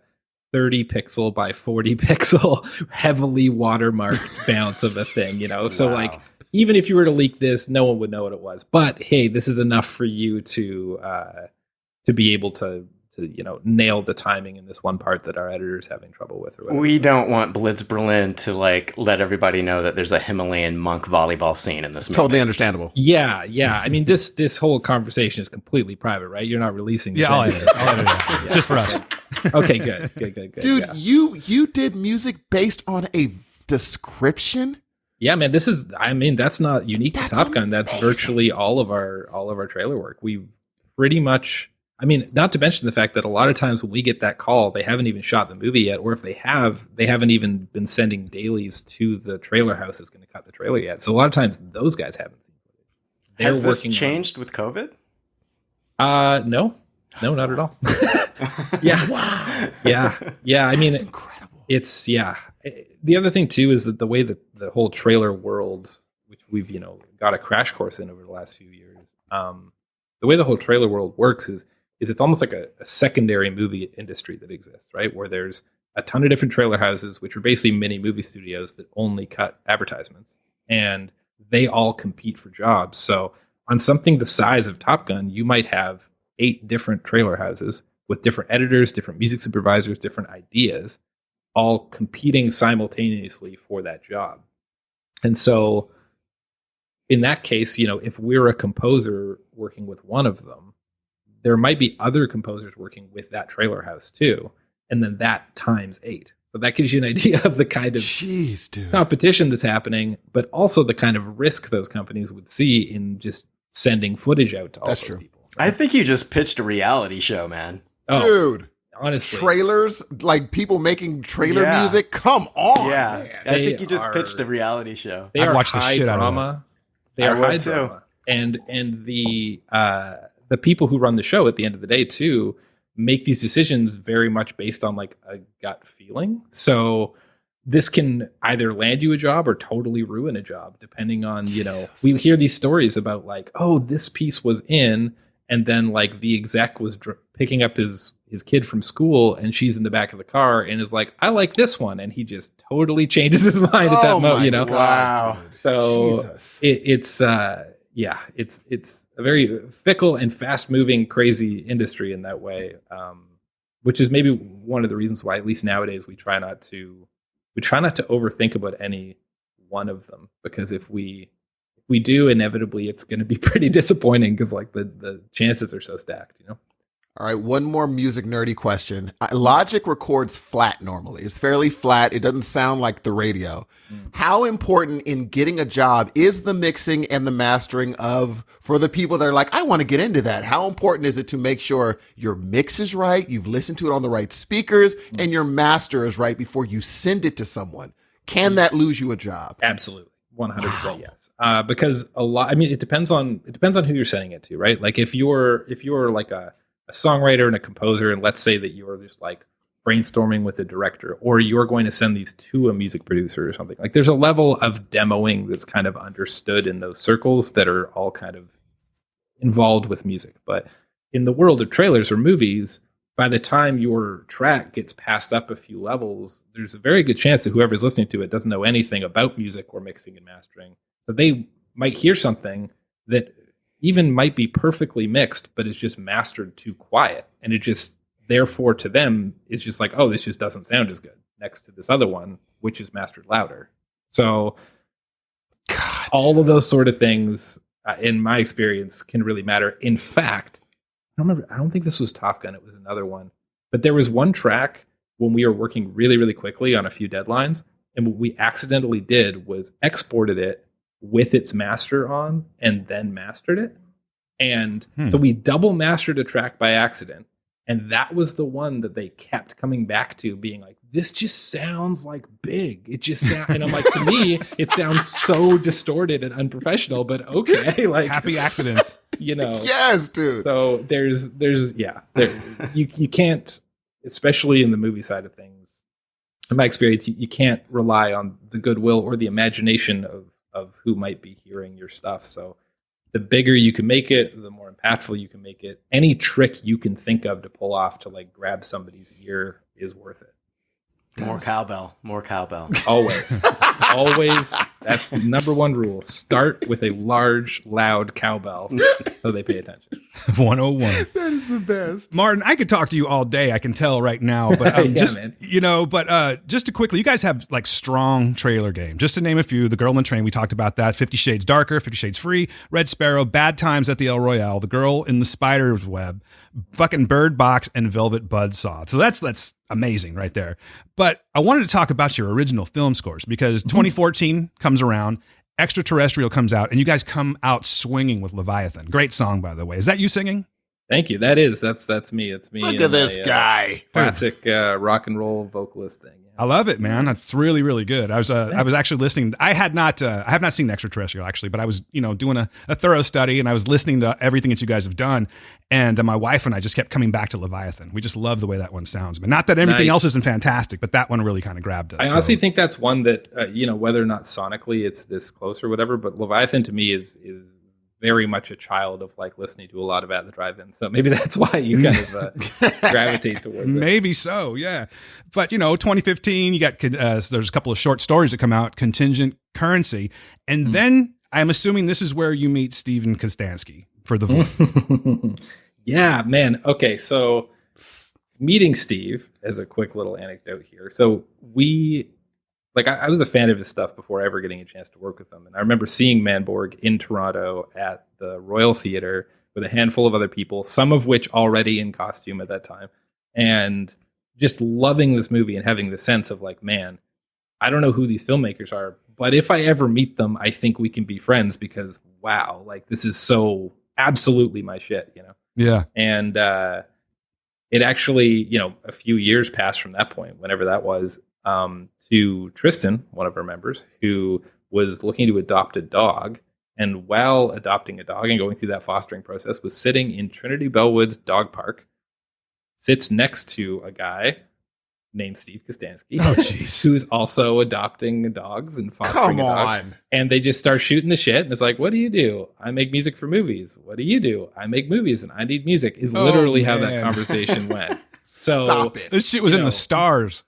30 pixel by 40 pixel heavily watermarked bounce of a thing, So Wow. like, even if you were to leak this, no one would know what it was. But hey, this is enough for you to be able to nail the timing in this one part that our editor's having trouble with. Or whatever. We don't want Blitz Berlin to like let everybody know that there's a Himalayan monk volleyball scene in this movie. Totally understandable. Yeah. I mean, this whole conversation is completely private, right? You're not releasing this. Yeah, I'll edit it. Just for us. Okay, good. Dude, yeah. you did music based on a description? Yeah, man, that's not unique to Top Gun. That's virtually all of our trailer work. We pretty much, not to mention the fact that a lot of times when we get that call, they haven't even shot the movie yet, or if they haven't even been sending dailies to the trailer house that's going to cut the trailer yet. So a lot of times those guys haven't seen footage. Has this changed with COVID? No, not at all. Yeah. Wow. Yeah. I mean, That's incredible. It's The other thing too is that the way that the whole trailer world, which we've got a crash course in over the last few years, the way the whole trailer world works is it's almost like a secondary movie industry that exists, right? Where there's a ton of different trailer houses, which are basically mini movie studios that only cut advertisements, and they all compete for jobs. So on something the size of Top Gun, you might have 8 different trailer houses with different editors, different music supervisors, different ideas, all competing simultaneously for that job. And so in that case, if we're a composer working with one of them, there might be other composers working with that trailer house too. And then that times 8. So that gives you an idea of the kind of competition that's happening, but also the kind of risk those companies would see in just sending footage out to all those people. Right? I think you just pitched a reality show, man. Oh, Dude. Honestly. Trailers, like people making trailer music? Come on. Yeah. Man. I think you just pitched a reality show. They I'd are watch the high shit out of drama. They I are would high too. drama. And the people who run the show at the end of the day too make these decisions very much based on like a gut feeling. So this can either land you a job or totally ruin a job, depending on, we hear these stories about like, oh, this piece was in, and then like the exec was picking up his kid from school and she's in the back of the car and is like, I like this one. And he just totally changes his mind at that moment, Wow. So it's a very fickle and fast moving, crazy industry in that way. Which is maybe one of the reasons why, at least nowadays, we try not to overthink about any one of them, because if we do, inevitably it's going to be pretty disappointing because like the chances are so stacked, All right, one more music nerdy question. Logic records flat normally. It's fairly flat. It doesn't sound like the radio. How important in getting a job is the mixing and the mastering for the people that are like, I want to get into that? How important is it to make sure your mix is right, you've listened to it on the right speakers, and your master is right before you send it to someone? Can that lose you a job? Absolutely. 100% yes. Because it depends on who you're sending it to, right? Like if you're like a songwriter and a composer, and let's say that you're just like brainstorming with a director, or you're going to send these to a music producer or something, like there's a level of demoing that's kind of understood in those circles that are all kind of involved with music. But in the world of trailers or movies, by the time your track gets passed up a few levels, there's a very good chance that whoever's listening to it doesn't know anything about music or mixing and mastering. So they might hear something that even might be perfectly mixed, but it's just mastered too quiet. And it just, therefore, to them, is just like, oh, this just doesn't sound as good next to this other one, which is mastered louder. So all of those sort of things, in my experience, can really matter. In fact, I don't think this was Top Gun. It was another one. But there was one track when we were working really, really quickly on a few deadlines. And what we accidentally did was exported it with its master on and then mastered it. And so we double mastered a track by accident. And that was the one that they kept coming back to, being like, this just sounds like Big. It just sounds, and I'm like, to me, it sounds so distorted and unprofessional, but okay. Like, happy accidents. Yes, dude. So you can't, especially in the movie side of things, in my experience, you can't rely on the goodwill or the imagination of who might be hearing your stuff. So the bigger you can make it, the more impactful you can make it. Any trick you can think of to pull off to like grab somebody's ear is worth it. More cowbell. Always. Always. That's the number one rule. Start with a large, loud cowbell so they pay attention. 101. That is the best. Martin, I could talk to you all day. I can tell right now, but just to quickly, you guys have like strong trailer game. Just to name a few: The Girl in the Train, we talked about that. 50 Shades Darker, 50 Shades Free, Red Sparrow, Bad Times at the El Royale, The Girl in the Spider's Web, fucking Bird Box, and Velvet Buzzsaw. So that's amazing right there. But I wanted to talk about your original film scores because 2014 comes around. Extraterrestrial comes out, and you guys come out swinging with Leviathan. Great song, by the way. Is that you singing? Thank you. That's me. It's me. Look at this guy. Classic rock and roll vocalist thing. I love it, man. It's really, really good. I was actually listening. I have not seen Extraterrestrial actually, but I was doing a thorough study, and I was listening to everything that you guys have done. And my wife and I just kept coming back to Leviathan. We just love the way that one sounds. But not that anything else isn't fantastic, but that one really kind of grabbed us. I honestly think that's one that whether or not sonically it's this close or whatever, but Leviathan to me is very much a child of like listening to a lot of At the Drive-In. So maybe that's why you kind of gravitate towards it. Maybe so, yeah. But 2015, you got there's a couple of short stories that come out, Contingent Currency, and then I'm assuming this is where you meet Steven Kostanski for The Void. Yeah, man. Okay, so meeting Steve, as a quick little anecdote here. So I was a fan of his stuff before ever getting a chance to work with him. And I remember seeing Manborg in Toronto at the Royal Theatre with a handful of other people, some of which already in costume at that time, and just loving this movie and having the sense of like, man, I don't know who these filmmakers are, but if I ever meet them, I think we can be friends because, wow, like this is so absolutely my shit, Yeah. And it actually, a few years passed from that point, whenever that was, to Tristan, one of our members, who was looking to adopt a dog, and while adopting a dog and going through that fostering process, was sitting in Trinity Bellwoods Dog Park, sits next to a guy named Steve Kostanski, who's also adopting dogs and fostering a dog. And they just start shooting the shit, and it's like, what do you do? I make music for movies. What do you do? I make movies, and I need music, is literally how that conversation went. So Stop it. This shit was in the stars.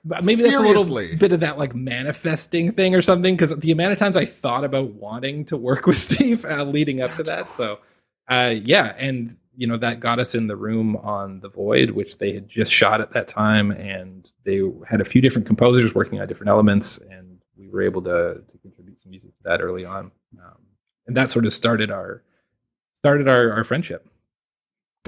But maybe that's a little bit of that like manifesting thing or something, because the amount of times I thought about wanting to work with Steve leading up to that. So and that got us in the room on The Void, which they had just shot at that time, and they had a few different composers working on different elements, and we were able to contribute some music to that early on, and that sort of started our friendship.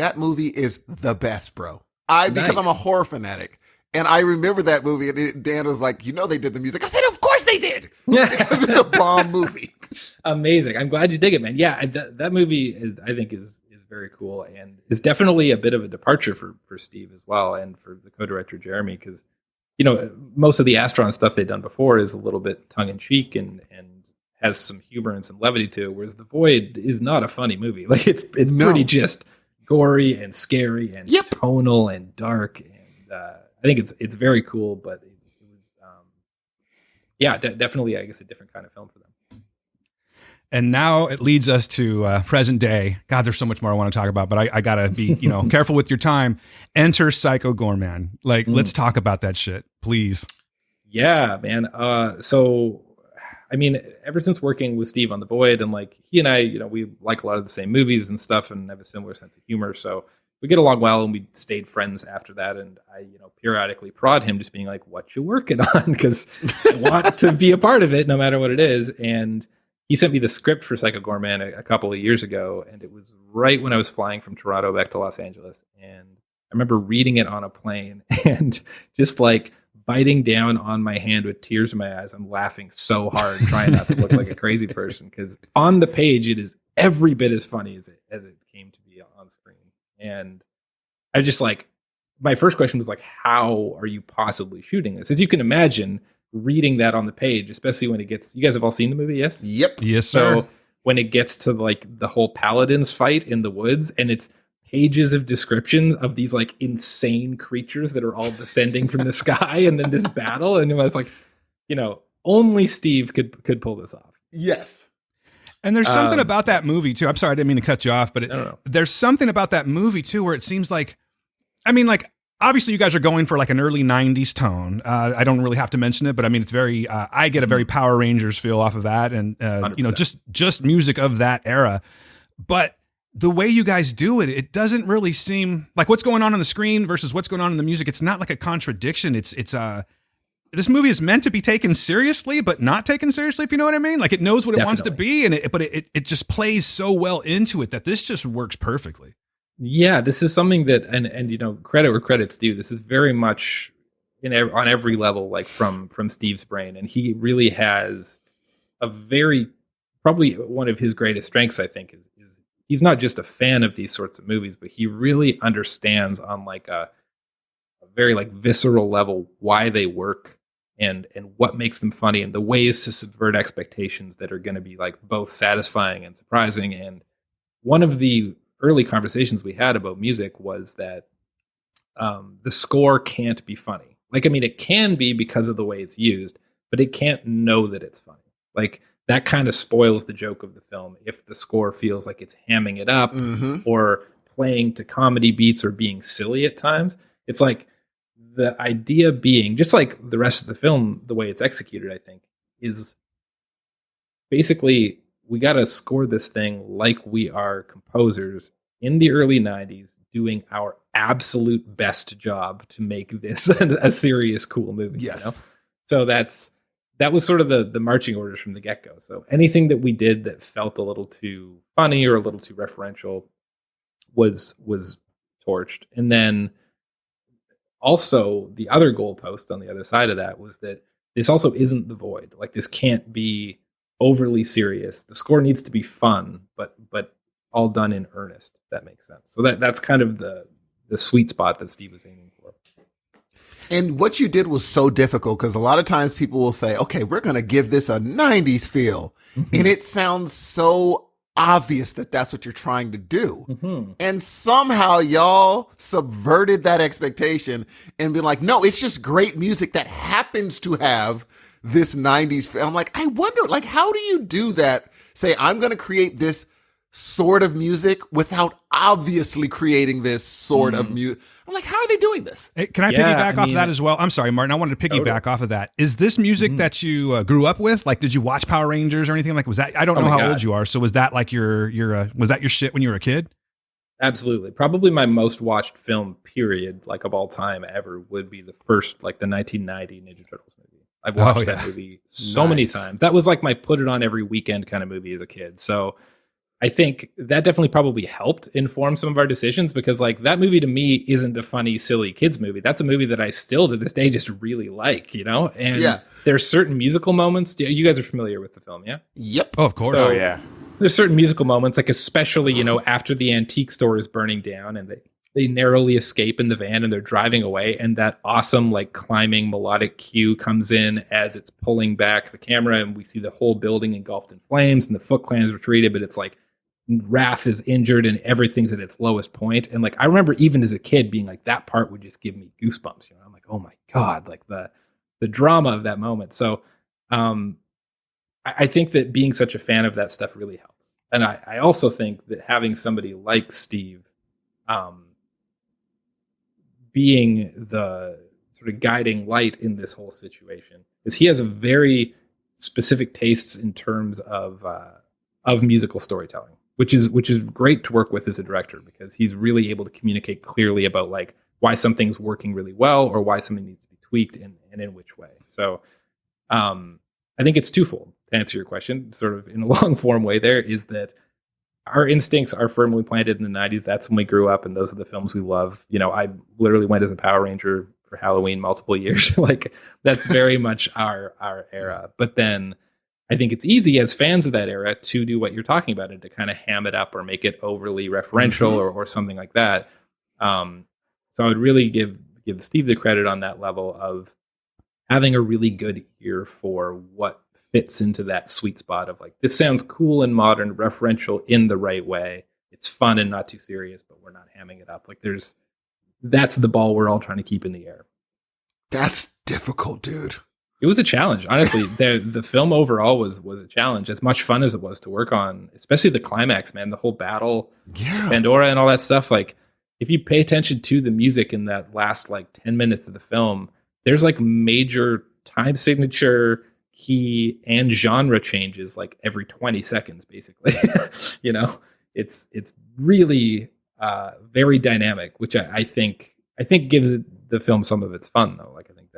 that movie is the best, bro. Because Nice. I'm a horror fanatic. And I remember that movie, and Dan was like, they did the music. I said, of course they did. Because it's a bomb movie. Amazing. I'm glad you dig it, man. Yeah, that movie I think is very cool, and is definitely a bit of a departure for Steve as well, and for the co-director Jeremy, because most of the Astron stuff they've done before is a little bit tongue-in-cheek and has some humor and some levity to it, whereas The Void is not a funny movie. Like it's pretty just gory and scary and tonal and dark, and I think it's very cool, but it was definitely, I guess, a different kind of film for them. And now it leads us to present day. God, there's so much more I want to talk about, but I gotta be, careful with your time. Enter Psycho Goreman. Like, let's talk about that shit, please. Yeah, man. So, I mean, ever since working with Steve on The Void, and like he and I, we like a lot of the same movies and stuff, and have a similar sense of humor. So we get along well, and we stayed friends after that. And I, periodically prod him, just being like, "What you working on?" Because I want to be a part of it, no matter what it is. And he sent me the script for Psycho Goreman a couple of years ago, and it was right when I was flying from Toronto back to Los Angeles. And I remember reading it on a plane and just like biting down on my hand with tears in my eyes. I'm laughing so hard, trying not to look like a crazy person, because on the page it is every bit as funny as it came to be on screen. And I just like, my first question was like, how are you possibly shooting this? As you can imagine, reading that on the page, especially when it gets, you guys have all seen the movie, yes? Yep. Yes, sir. So when it gets to like the whole paladins fight in the woods, and it's pages of description of these like insane creatures that are all descending from the sky, and then this battle, and it's like, only Steve could pull this off. Yes. And there's something about that movie too. I'm sorry, I didn't mean to cut you off, but there's something about that movie too where it seems like, obviously you guys are going for like an early 90s tone. I don't really have to mention it, but I mean, it's very, I get a very Power Rangers feel off of that, and, just music of that era. But the way you guys do it, it doesn't really seem like what's going on the screen versus what's going on in the music. It's not like a contradiction. This movie is meant to be taken seriously, but not taken seriously, if you know what I mean. Like it knows what it wants to be, but it just plays so well into it that this just works perfectly. Yeah, this is something that, and credit where credit's due. This is very much on every level, like from Steve's brain, and he really has probably one of his greatest strengths, I think, is he's not just a fan of these sorts of movies, but he really understands on like a very like visceral level why they work and what makes them funny, and the ways to subvert expectations that are going to be like both satisfying and surprising. And one of the early conversations we had about music was that the score can't be funny. Like, I mean, it can be because of the way it's used, but it can't know that it's funny. Like, that kind of spoils the joke of the film if the score feels like it's hamming it up or playing to comedy beats or being silly at times. It's like the idea being, just like the rest of the film, the way it's executed, I think, is basically we got to score this thing like we are composers in the early 90s doing our absolute best job to make this a serious, cool movie. Yes. So that was sort of the marching orders from the get-go. So anything that we did that felt a little too funny or a little too referential was torched. And then also the other goalpost on the other side of that was that this also isn't The Void. Like, this can't be overly serious. The score needs to be fun, but all done in earnest. If that makes sense. So that's kind of the sweet spot that Steve was aiming for. And what you did was so difficult, because a lot of times people will say, okay, we're going to give this a 90s feel. And it sounds so obvious that that's what you're trying to do. And somehow y'all subverted that expectation and been like, no, it's just great music that happens to have this 90s feel. I'm like, I wonder, like, how do you do that? Say, I'm going to create this sort of music without obviously creating this sort of music. I'm like, how are they doing this? Hey, can I piggyback off of that as well? I'm sorry, Martin. I wanted to piggyback off of that. Is this music that you grew up with? Like, did you watch Power Rangers or anything? Like, was that? I don't know how old you are. So was that like your was that your shit when you were a kid? Absolutely. Probably my most watched film period, like of all time ever, would be the first, like the 1990 Ninja Turtles movie. I've watched that movie so many times. That was like my put it on every weekend kind of movie as a kid. So I think that definitely probably helped inform some of our decisions, because like that movie to me isn't a funny, silly kids movie. That's a movie that I still to this day just really like, you know? And there's certain musical moments. You guys are familiar with the film, yeah? Yep. Oh, of course. Oh, yeah. There's certain musical moments, like especially, you know, after the antique store is burning down and they narrowly escape in the van and they're driving away, and that awesome like climbing melodic cue comes in as it's pulling back the camera and we see the whole building engulfed in flames and the Foot Clan's retreated, but it's like Raph is injured and everything's at its lowest point. And like I remember even as a kid being like, that part would just give me goosebumps, you know? I'm like, oh my God, like the drama of that moment. So I think that being such a fan of that stuff really helps. And I also think that having somebody like Steve being the sort of guiding light in this whole situation is he has a very specific tastes in terms of musical storytelling, which is great to work with as a director, because he's really able to communicate clearly about like why something's working really well or why something needs to be tweaked and in which way. So I think it's twofold to answer your question, sort of in a long form way there, is that our instincts are firmly planted in the 90s. That's when we grew up, and those are the films we love. You know, I literally went as a Power Ranger for Halloween multiple years. Like that's very much our era. But then I think it's easy as fans of that era to do what you're talking about and to kind of ham it up or make it overly referential or something like that. So I would really give Steve the credit on that level of having a really good ear for what fits into that sweet spot of like, this sounds cool and modern, referential in the right way. It's fun and not too serious, but we're not hamming it up. Like that's the ball we're all trying to keep in the air. That's difficult, dude. It was a challenge. Honestly, the film overall was a challenge. As much fun as it was to work on, especially the climax, man, the whole battle, Pandora and all that stuff. Like if you pay attention to the music in that last like 10 minutes of the film, there's like major time signature, key, and genre changes like every 20 seconds, basically. You know, it's really very dynamic, which I think gives the film some of its fun, though. Like I think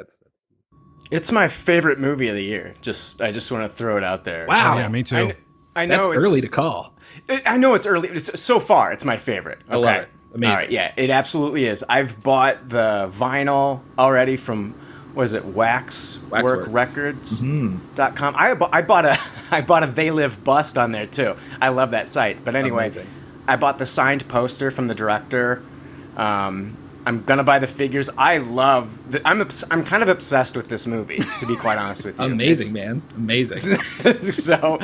it's my favorite movie of the year. I just want to throw it out there. Wow. Oh, yeah, me too. I know that's early to call. I know it's early. So far, it's my favorite. Okay. I love it. Amazing. All right, yeah, it absolutely is. I've bought the vinyl already from, what is it, waxworkrecords.com. I bought a They Live bust on there too. I love that site. But anyway, amazing. I bought the signed poster from the director. I'm gonna buy the figures. I'm kind of obsessed with this movie, to be quite honest with you. Amazing, man. Amazing. So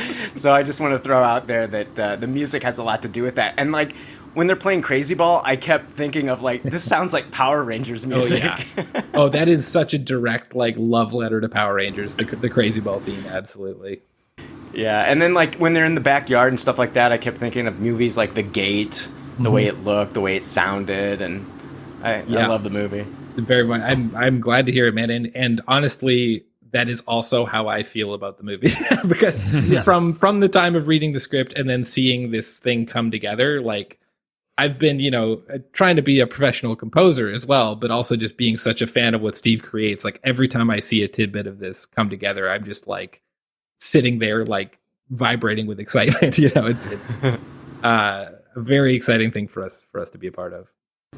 I just want to throw out there that the music has a lot to do with that. And like when they're playing Crazy Ball, I kept thinking of like, this sounds like Power Rangers music. Oh, yeah. Oh, that is such a direct like love letter to Power Rangers. The Crazy Ball theme, absolutely. Yeah, and then like when they're in the backyard and stuff like that, I kept thinking of movies like The Gate, the way it looked, the way it sounded, and I love the movie. Very much. I'm glad to hear it, man. And honestly, that is also how I feel about the movie because from the time of reading the script and then seeing this thing come together, like I've been, trying to be a professional composer as well, but also just being such a fan of what Steve creates. Like every time I see a tidbit of this come together, I'm just like sitting there, like vibrating with excitement. It's a very exciting thing for us to be a part of.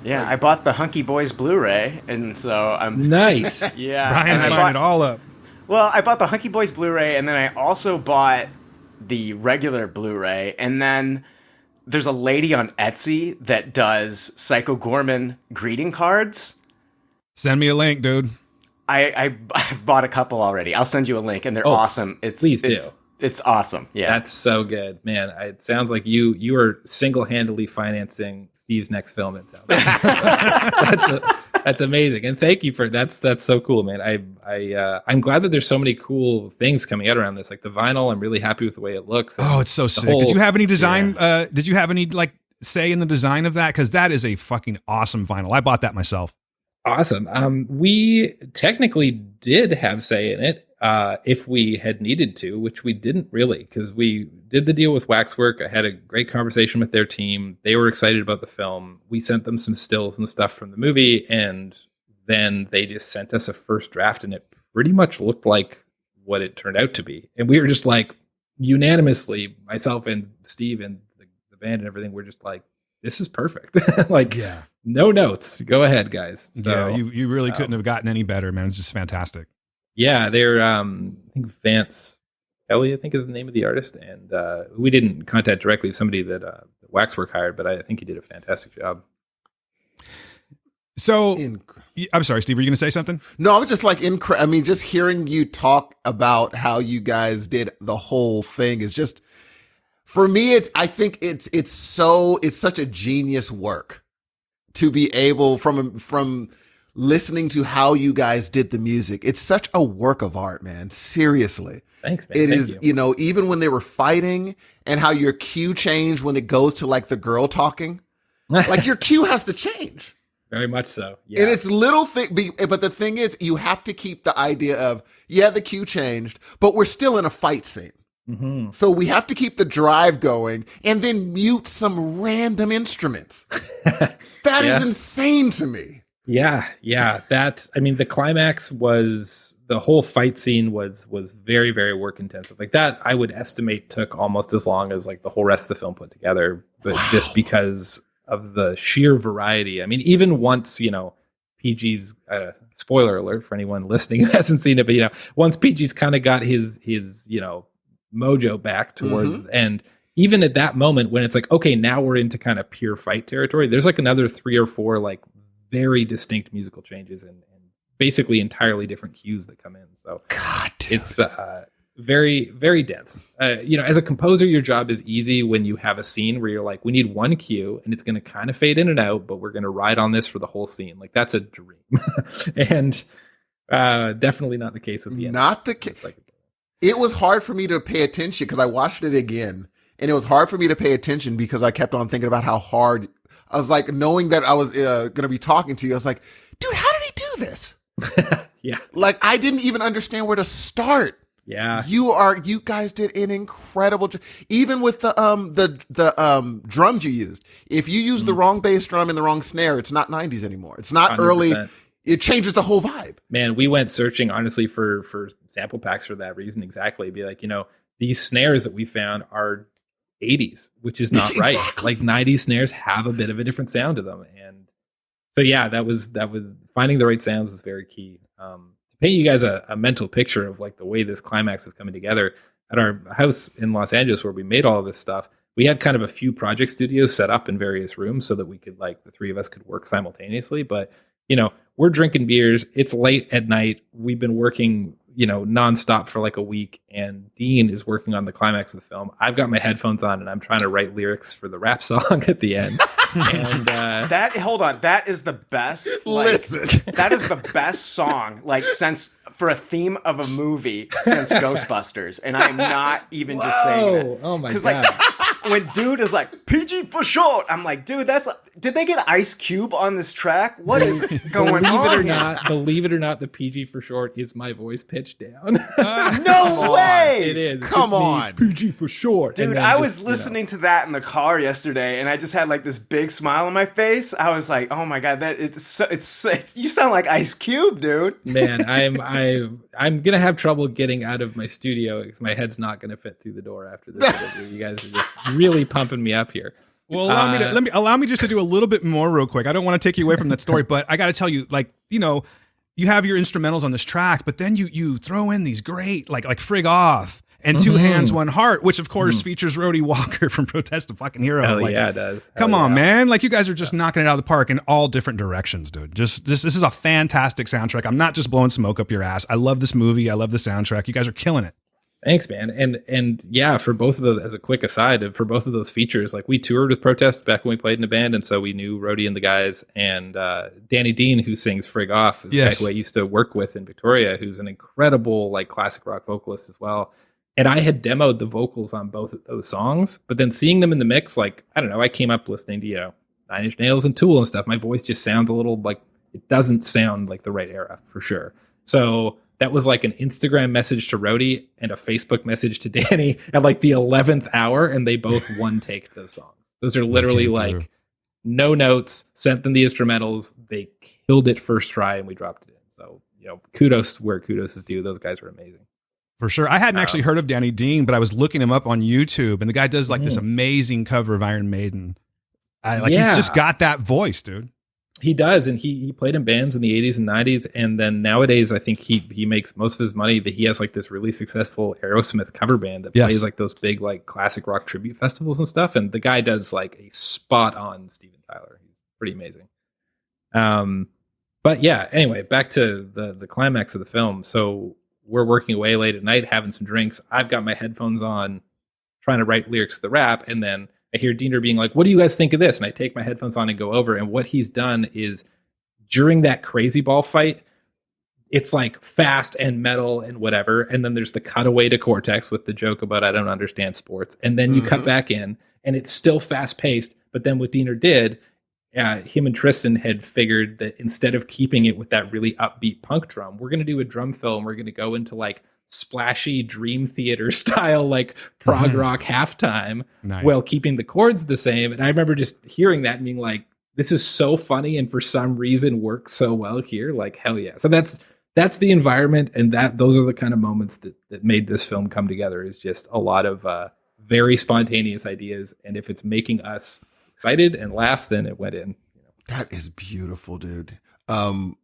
Yeah, I bought the Hunky Boys Blu-ray, and so I'm nice. Yeah, Brian's buying it all up. Well, I bought the Hunky Boys Blu-ray, and then I also bought the regular Blu-ray, and then there's a lady on Etsy that does Psycho Goreman greeting cards. Send me a link, dude. I've bought a couple already. I'll send you a link, and they're awesome. Please do. It's awesome. Yeah, that's so good, man. It sounds like you are single-handedly financing Steve's next film. It sounds like. That's amazing, and thank you for that's so cool, man. I'm glad that there's so many cool things coming out around this. Like the vinyl, I'm really happy with the way it looks. Oh, it's so sick. Did you have any design? Yeah. Did you have any like say in the design of that? Because that is a fucking awesome vinyl. I bought that myself. Awesome. We technically did have say in it if we had needed to, which we didn't really, because we did the deal with Waxwork. I had a great conversation with their team. They were excited about the film. We sent them some stills and stuff from the movie, and then they just sent us a first draft, and it pretty much looked like what it turned out to be. And we were just like, unanimously, myself and Steve and band and everything, we're just like, this is perfect. Like, no notes. Go ahead, guys. So, you really couldn't have gotten any better, man. It's just fantastic. Yeah, they're I think Vance Kelly, I think is the name of the artist, and we didn't contact directly with somebody that Waxwork hired, but I think he did a fantastic job. So, I'm sorry, Steve, were you going to say something? No, I was just like, I mean, just hearing you talk about how you guys did the whole thing is just, for me, I think it's such a genius work to be able from listening to how you guys did the music. It's such a work of art, man. Seriously. Thanks, man. It is, you know, even when they were fighting and how your cue changed when it goes to like the girl talking, like your cue has to change. Very much so. Yeah. And it's little thing, but the thing is, you have to keep the idea of, the cue changed, but we're still in a fight scene. Mm-hmm. So we have to keep the drive going and then mute some random instruments. That is insane to me. Yeah. I mean, the climax was, the whole fight scene was very, very work intensive. Like that, I would estimate took almost as long as like the whole rest of the film put together, but just because of the sheer variety. I mean, even once, you know, PG's, spoiler alert for anyone listening who hasn't seen it, but, you know, once PG's kind of got his, you know, mojo back towards, and even at that moment when it's like, okay, now we're into kind of pure fight territory, there's like another 3 or 4 like very distinct musical changes and basically entirely different cues that come in. So God, dude. It's very, very dense. You know, as a composer, your job is easy when you have a scene where you're like, we need one cue and it's going to kind of fade in and out, but we're going to ride on this for the whole scene. Like that's a dream. And definitely not the case with the end. Not the case. It was hard for me to pay attention because I watched it again, and it was hard for me to pay attention because I kept on thinking about how hard I was, like, knowing that I was going to be talking to you. I was like, dude, how did he do this? Yeah. Like, I didn't even understand where to start. Yeah. You guys did an incredible job. Even with the drums you used. If you use the wrong bass drum and the wrong snare, it's not 90s anymore. It's not 100%. Early. It changes the whole vibe. Man, we went searching honestly for sample packs for that reason. Exactly. Be like, you know, these snares that we found are 80s, which is not right. Like 90s snares have a bit of a different sound to them. And so, yeah, that was finding the right sounds was very key. To paint you guys a mental picture of like the way this climax is coming together at our house in Los Angeles, where we made all of this stuff, we had kind of a few project studios set up in various rooms so that we could, like, the three of us could work simultaneously. But, you know, we're drinking beers. It's late at night. We've been working, you know, nonstop for like a week, and Dean is working on the climax of the film. I've got my headphones on and I'm trying to write lyrics for the rap song at the end. And hold on, that is the best. Listen, that is the best song, like, since for a theme of a movie since Ghostbusters, and I'm not even just saying that. Oh my god! Like, when dude is like PG for short, I'm like, dude, did they get Ice Cube on this track? What is going on? Believe it or not, the PG for short is my voice pitched down. No way! It is. Come on, PG for short, dude. I was listening to that in the car yesterday, and I just had like this big smile on my face. I was like, oh my god, it's you sound like Ice Cube, dude. Man, I'm gonna have trouble getting out of my studio because my head's not gonna fit through the door after this. You guys are just really pumping me up here. Well, allow me just to do a little bit more real quick. I don't want to take you away from that story, but I got to tell you, like, you know, you have your instrumentals on this track, but then you throw in these great like Frig Off and Two Hands, One Heart, which of course features Rhodey Walker from Protest the Fucking Hero. Hell like, yeah, it does. Come on, man. Like, you guys are just knocking it out of the park in all different directions, dude. This is a fantastic soundtrack. I'm not just blowing smoke up your ass. I love this movie. I love the soundtrack. You guys are killing it. Thanks, man. And yeah, for both of those, as a quick aside, for both of those features, like, we toured with Protest back when we played in a band, and so we knew Rhodey and the guys, and Danny Dean, who sings Frig Off, is the guy who I used to work with in Victoria, who's an incredible, like, classic rock vocalist as well. And I had demoed the vocals on both of those songs, but then seeing them in the mix, like, I don't know, I came up listening to, you know, Nine Inch Nails and Tool and stuff. My voice just sounds a little like, it doesn't sound like the right era, for sure. So that was like an Instagram message to Rhodey and a Facebook message to Danny at like the 11th hour, and they both one-taked those songs. Those are literally like no notes, sent them the instrumentals, they killed it first try, and we dropped it in. So, you know, kudos where kudos is due. Those guys are amazing. For sure. I hadn't actually heard of Danny Dean, but I was looking him up on YouTube, and the guy does like this amazing cover of Iron Maiden. He's just got that voice, dude. He does, and he played in bands in the 80s and 90s, and then nowadays I think he makes most of his money that he has like this really successful Aerosmith cover band that plays like those big like classic rock tribute festivals and stuff, and the guy does like a spot on Steven Tyler. He's pretty amazing. But yeah, anyway, back to the climax of the film. So we're working away late at night, having some drinks. I've got my headphones on, trying to write lyrics to the rap, and then I hear Diener being like, "What do you guys think of this?" And I take my headphones on and go over. And what he's done is during that crazy ball fight, it's like fast and metal and whatever. And then there's the cutaway to Cortex with the joke about I don't understand sports. And then you cut back in and it's still fast paced. But then what Diener did, him and Tristan had figured that instead of keeping it with that really upbeat punk drum, we're going to do a drum fill and we're going to go into like splashy Dream Theater style, like prog rock halftime, while keeping the chords the same. And I remember just hearing that and being like, this is so funny, and for some reason works so well here. Like, hell yeah. So that's the environment, and those are the kind of moments that made this film come together, is just a lot of very spontaneous ideas. And if it's making us excited and laugh, then it went in. That is beautiful, dude.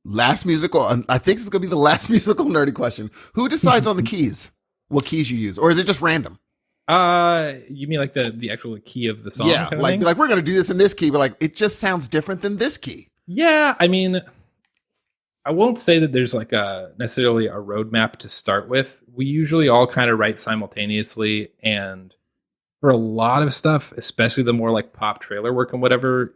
Last musical, I think this is gonna be the last musical nerdy question. Who decides on the keys? What keys you use, or is it just random? You mean like the actual key of the song? Yeah, like we're gonna do this in this key, but like it just sounds different than this key. Yeah, I mean, I won't say that there's like necessarily a roadmap to start with. We usually all kind of write simultaneously, and for a lot of stuff, especially the more like pop trailer work and whatever,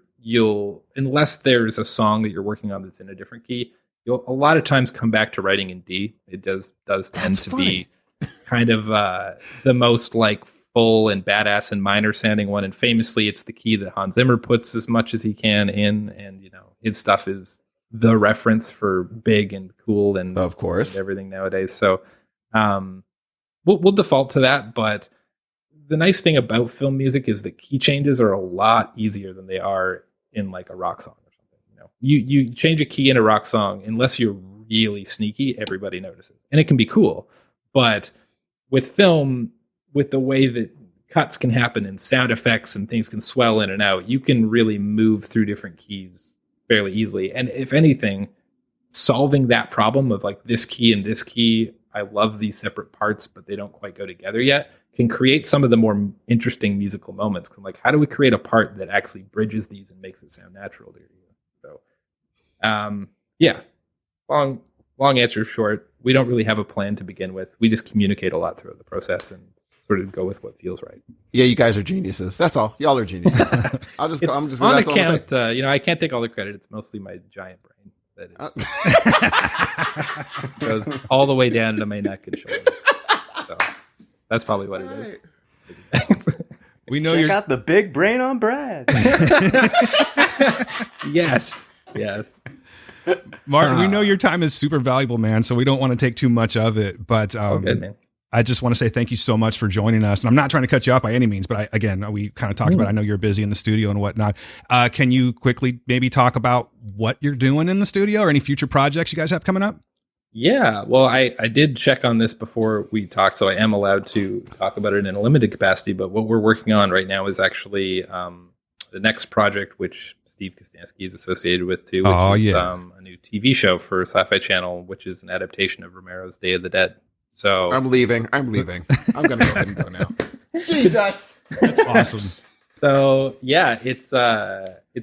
unless there's a song that you're working on that's in a different key, you'll a lot of times come back to writing in D. It does tend to be kind of the most like full and badass and minor sounding one. And famously, it's the key that Hans Zimmer puts as much as he can in. And, his stuff is the reference for big and cool and of course and everything nowadays. So we'll default to that. But the nice thing about film music is that key changes are a lot easier than they are in like a rock song or something. You change a key in a rock song, unless you're really sneaky, everybody notices, and it can be cool. But with film, with the way that cuts can happen and sound effects and things can swell in and out, you can really move through different keys fairly easily. And if anything, solving that problem of like this key and this key, I love these separate parts, but they don't quite go together yet, can create some of the more interesting musical moments. Like, how do we create a part that actually bridges these and makes it sound natural to you? So, yeah, long answer short. We don't really have a plan to begin with. We just communicate a lot throughout the process and sort of go with what feels right. Yeah, you guys are geniuses. That's all. Y'all are geniuses. I'm just on account. I can't take all the credit. It's mostly my giant brain that goes all the way down to my neck and shoulders. So that's probably what it is. We know Check out the big brain on Brad. Yes. Martin, we know your time is super valuable, man, so we don't want to take too much of it. But good, man. I just want to say thank you so much for joining us. And I'm not trying to cut you off by any means, but we kind of talked about, I know you're busy in the studio and whatnot. Can you quickly maybe talk about what you're doing in the studio or any future projects you guys have coming up? Yeah, well, I did check on this before we talked, so I am allowed to talk about it in a limited capacity. But what we're working on right now is actually the next project, which Steve Kostansky is associated with too, which is a new TV show for Sci-Fi Channel, which is an adaptation of Romero's Day of the Dead. So I'm leaving. I'm going to go ahead and go now. Jesus. That's awesome. So yeah, it's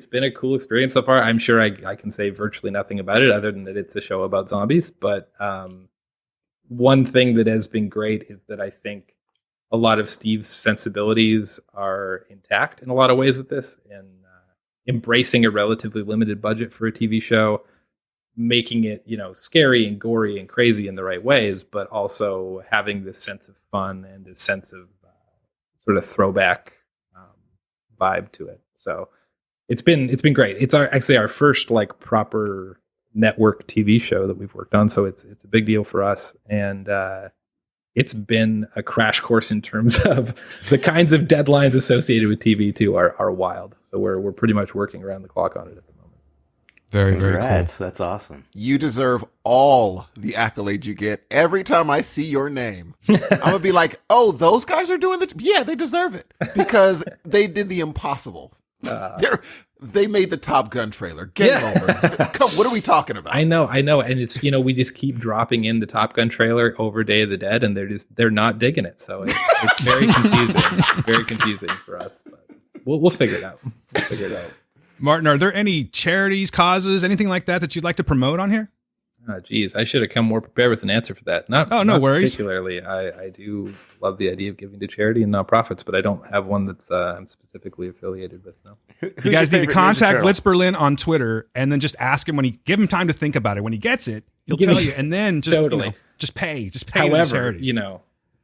been a cool experience so far. I'm sure I can say virtually nothing about it other than that it's a show about zombies. But one thing that has been great is that I think a lot of Steve's sensibilities are intact in a lot of ways with this, and embracing a relatively limited budget for a TV show, making it, scary and gory and crazy in the right ways, but also having this sense of fun and this sense of sort of throwback vibe to it. So it's been great. It's actually our first like proper network TV show that we've worked on. So it's a big deal for us. And it's been a crash course in terms of the kinds of deadlines associated with TV too are wild. So we're pretty much working around the clock on it at the moment. Very, very cool. Congrats. That's awesome. You deserve all the accolades you get. Every time I see your name, I'm going to be like, oh, those guys are doing yeah, they deserve it because they did the impossible. They made the Top Gun trailer. Game over. Come, what are we talking about? I know. And it's, we just keep dropping in the Top Gun trailer over Day of the Dead, and they're not digging it. So it's very confusing. Very confusing for us. But we'll figure it out. Martin, are there any charities, causes, anything like that you'd like to promote on here? Oh, geez, I should have come more prepared with an answer for that. Not worries. Particularly, I do love the idea of giving to charity and nonprofits, but I don't have one that's I'm specifically affiliated with. No. You guys need to contact Blitz Berlin on Twitter and then just ask him give him time to think about it. When he gets it, he'll tell you, and then just just pay. However, the charities.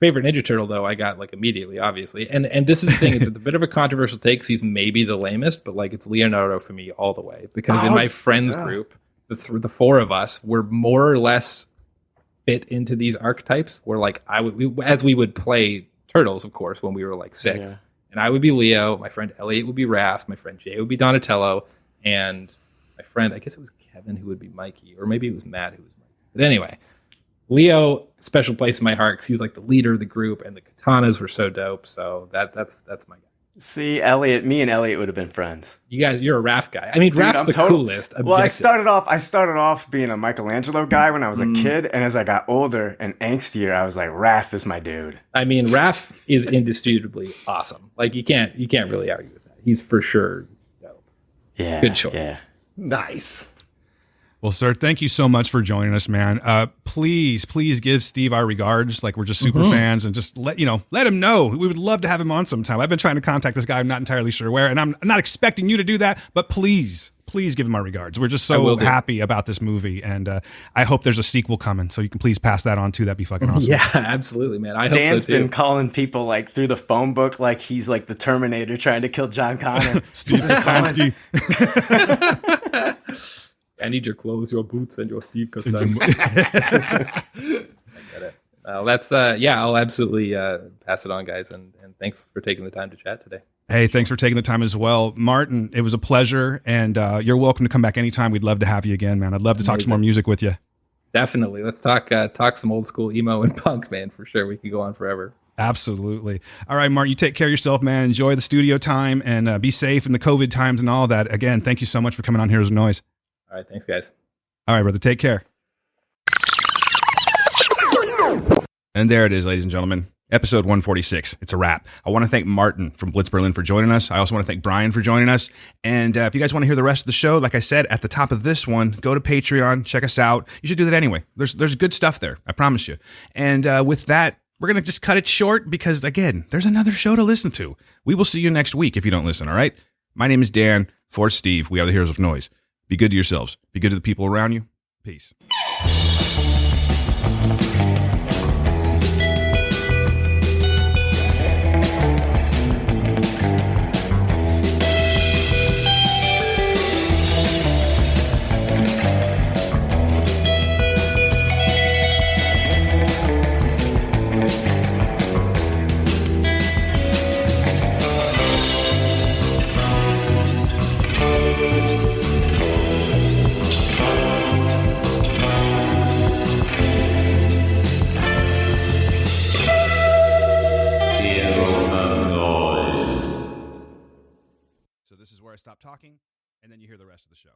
Favorite Ninja Turtle though, I got immediately, obviously, and this is the thing. It's a bit of a controversial take. 'Cause he's maybe the lamest, but it's Leonardo for me all the way because in my friends group, the four of us were more or less fit into these archetypes. Where we would play Turtles, of course, when we were 6, and I would be Leo, my friend Elliot would be Raph, my friend Jay would be Donatello, and my friend, I guess it was Kevin, who would be Mikey, or maybe it was Matt who was Mikey. But anyway, Leo, special place in my heart because he was the leader of the group, and the katanas were so dope. So that's my guy. See, me and Elliot would have been friends. You're a Raph guy. I mean, dude, Raph's coolest. Well, I started off being a Michelangelo guy when I was a kid, and as I got older and angstier, I was like, Raph is my dude. I mean, Raph is indisputably awesome. You can't really argue with that. He's for sure dope. Yeah, good choice. Yeah, nice. Well, sir, thank you so much for joining us, man. Please give Steve our regards. We're just super fans, and just let him know. We would love to have him on sometime. I've been trying to contact this guy. I'm not entirely sure where, and I'm not expecting you to do that, but please give him our regards. We're just so happy about this movie, and I hope there's a sequel coming, so you can please pass that on too. That'd be fucking awesome. Yeah, absolutely, man. I hope Dan's so too. been calling people through the phone book he's the Terminator trying to kill John Connor. Steve Kaczynski. I need your clothes, your boots, and your Steve Kaczynski. I get it. That's I'll absolutely pass it on, guys, and thanks for taking the time to chat today. Hey, thanks for taking the time as well. Martin, it was a pleasure, and you're welcome to come back anytime. We'd love to have you again, man. I'd love to talk some more music with you. Definitely. Let's talk some old school emo and punk, man, for sure. We could go on forever. Absolutely. All right, Martin, you take care of yourself, man. Enjoy the studio time, and be safe in the COVID times and all that. Again, thank you so much for coming on Heroes of Noise. All right, thanks, guys. All right, brother, take care. And there it is, ladies and gentlemen. Episode 146. It's a wrap. I want to thank Martin from Blitz Berlin for joining us. I also want to thank Brian for joining us. And if you guys want to hear the rest of the show, like I said at the top of this one, go to Patreon, check us out. You should do that anyway. There's good stuff there, I promise you. And with that, we're going to just cut it short because, again, there's another show to listen to. We will see you next week if you don't listen, all right? My name is Dan. For Steve, we are the Heroes of Noise. Be good to yourselves. Be good to the people around you. Peace. Stop talking, and then you hear the rest of the show.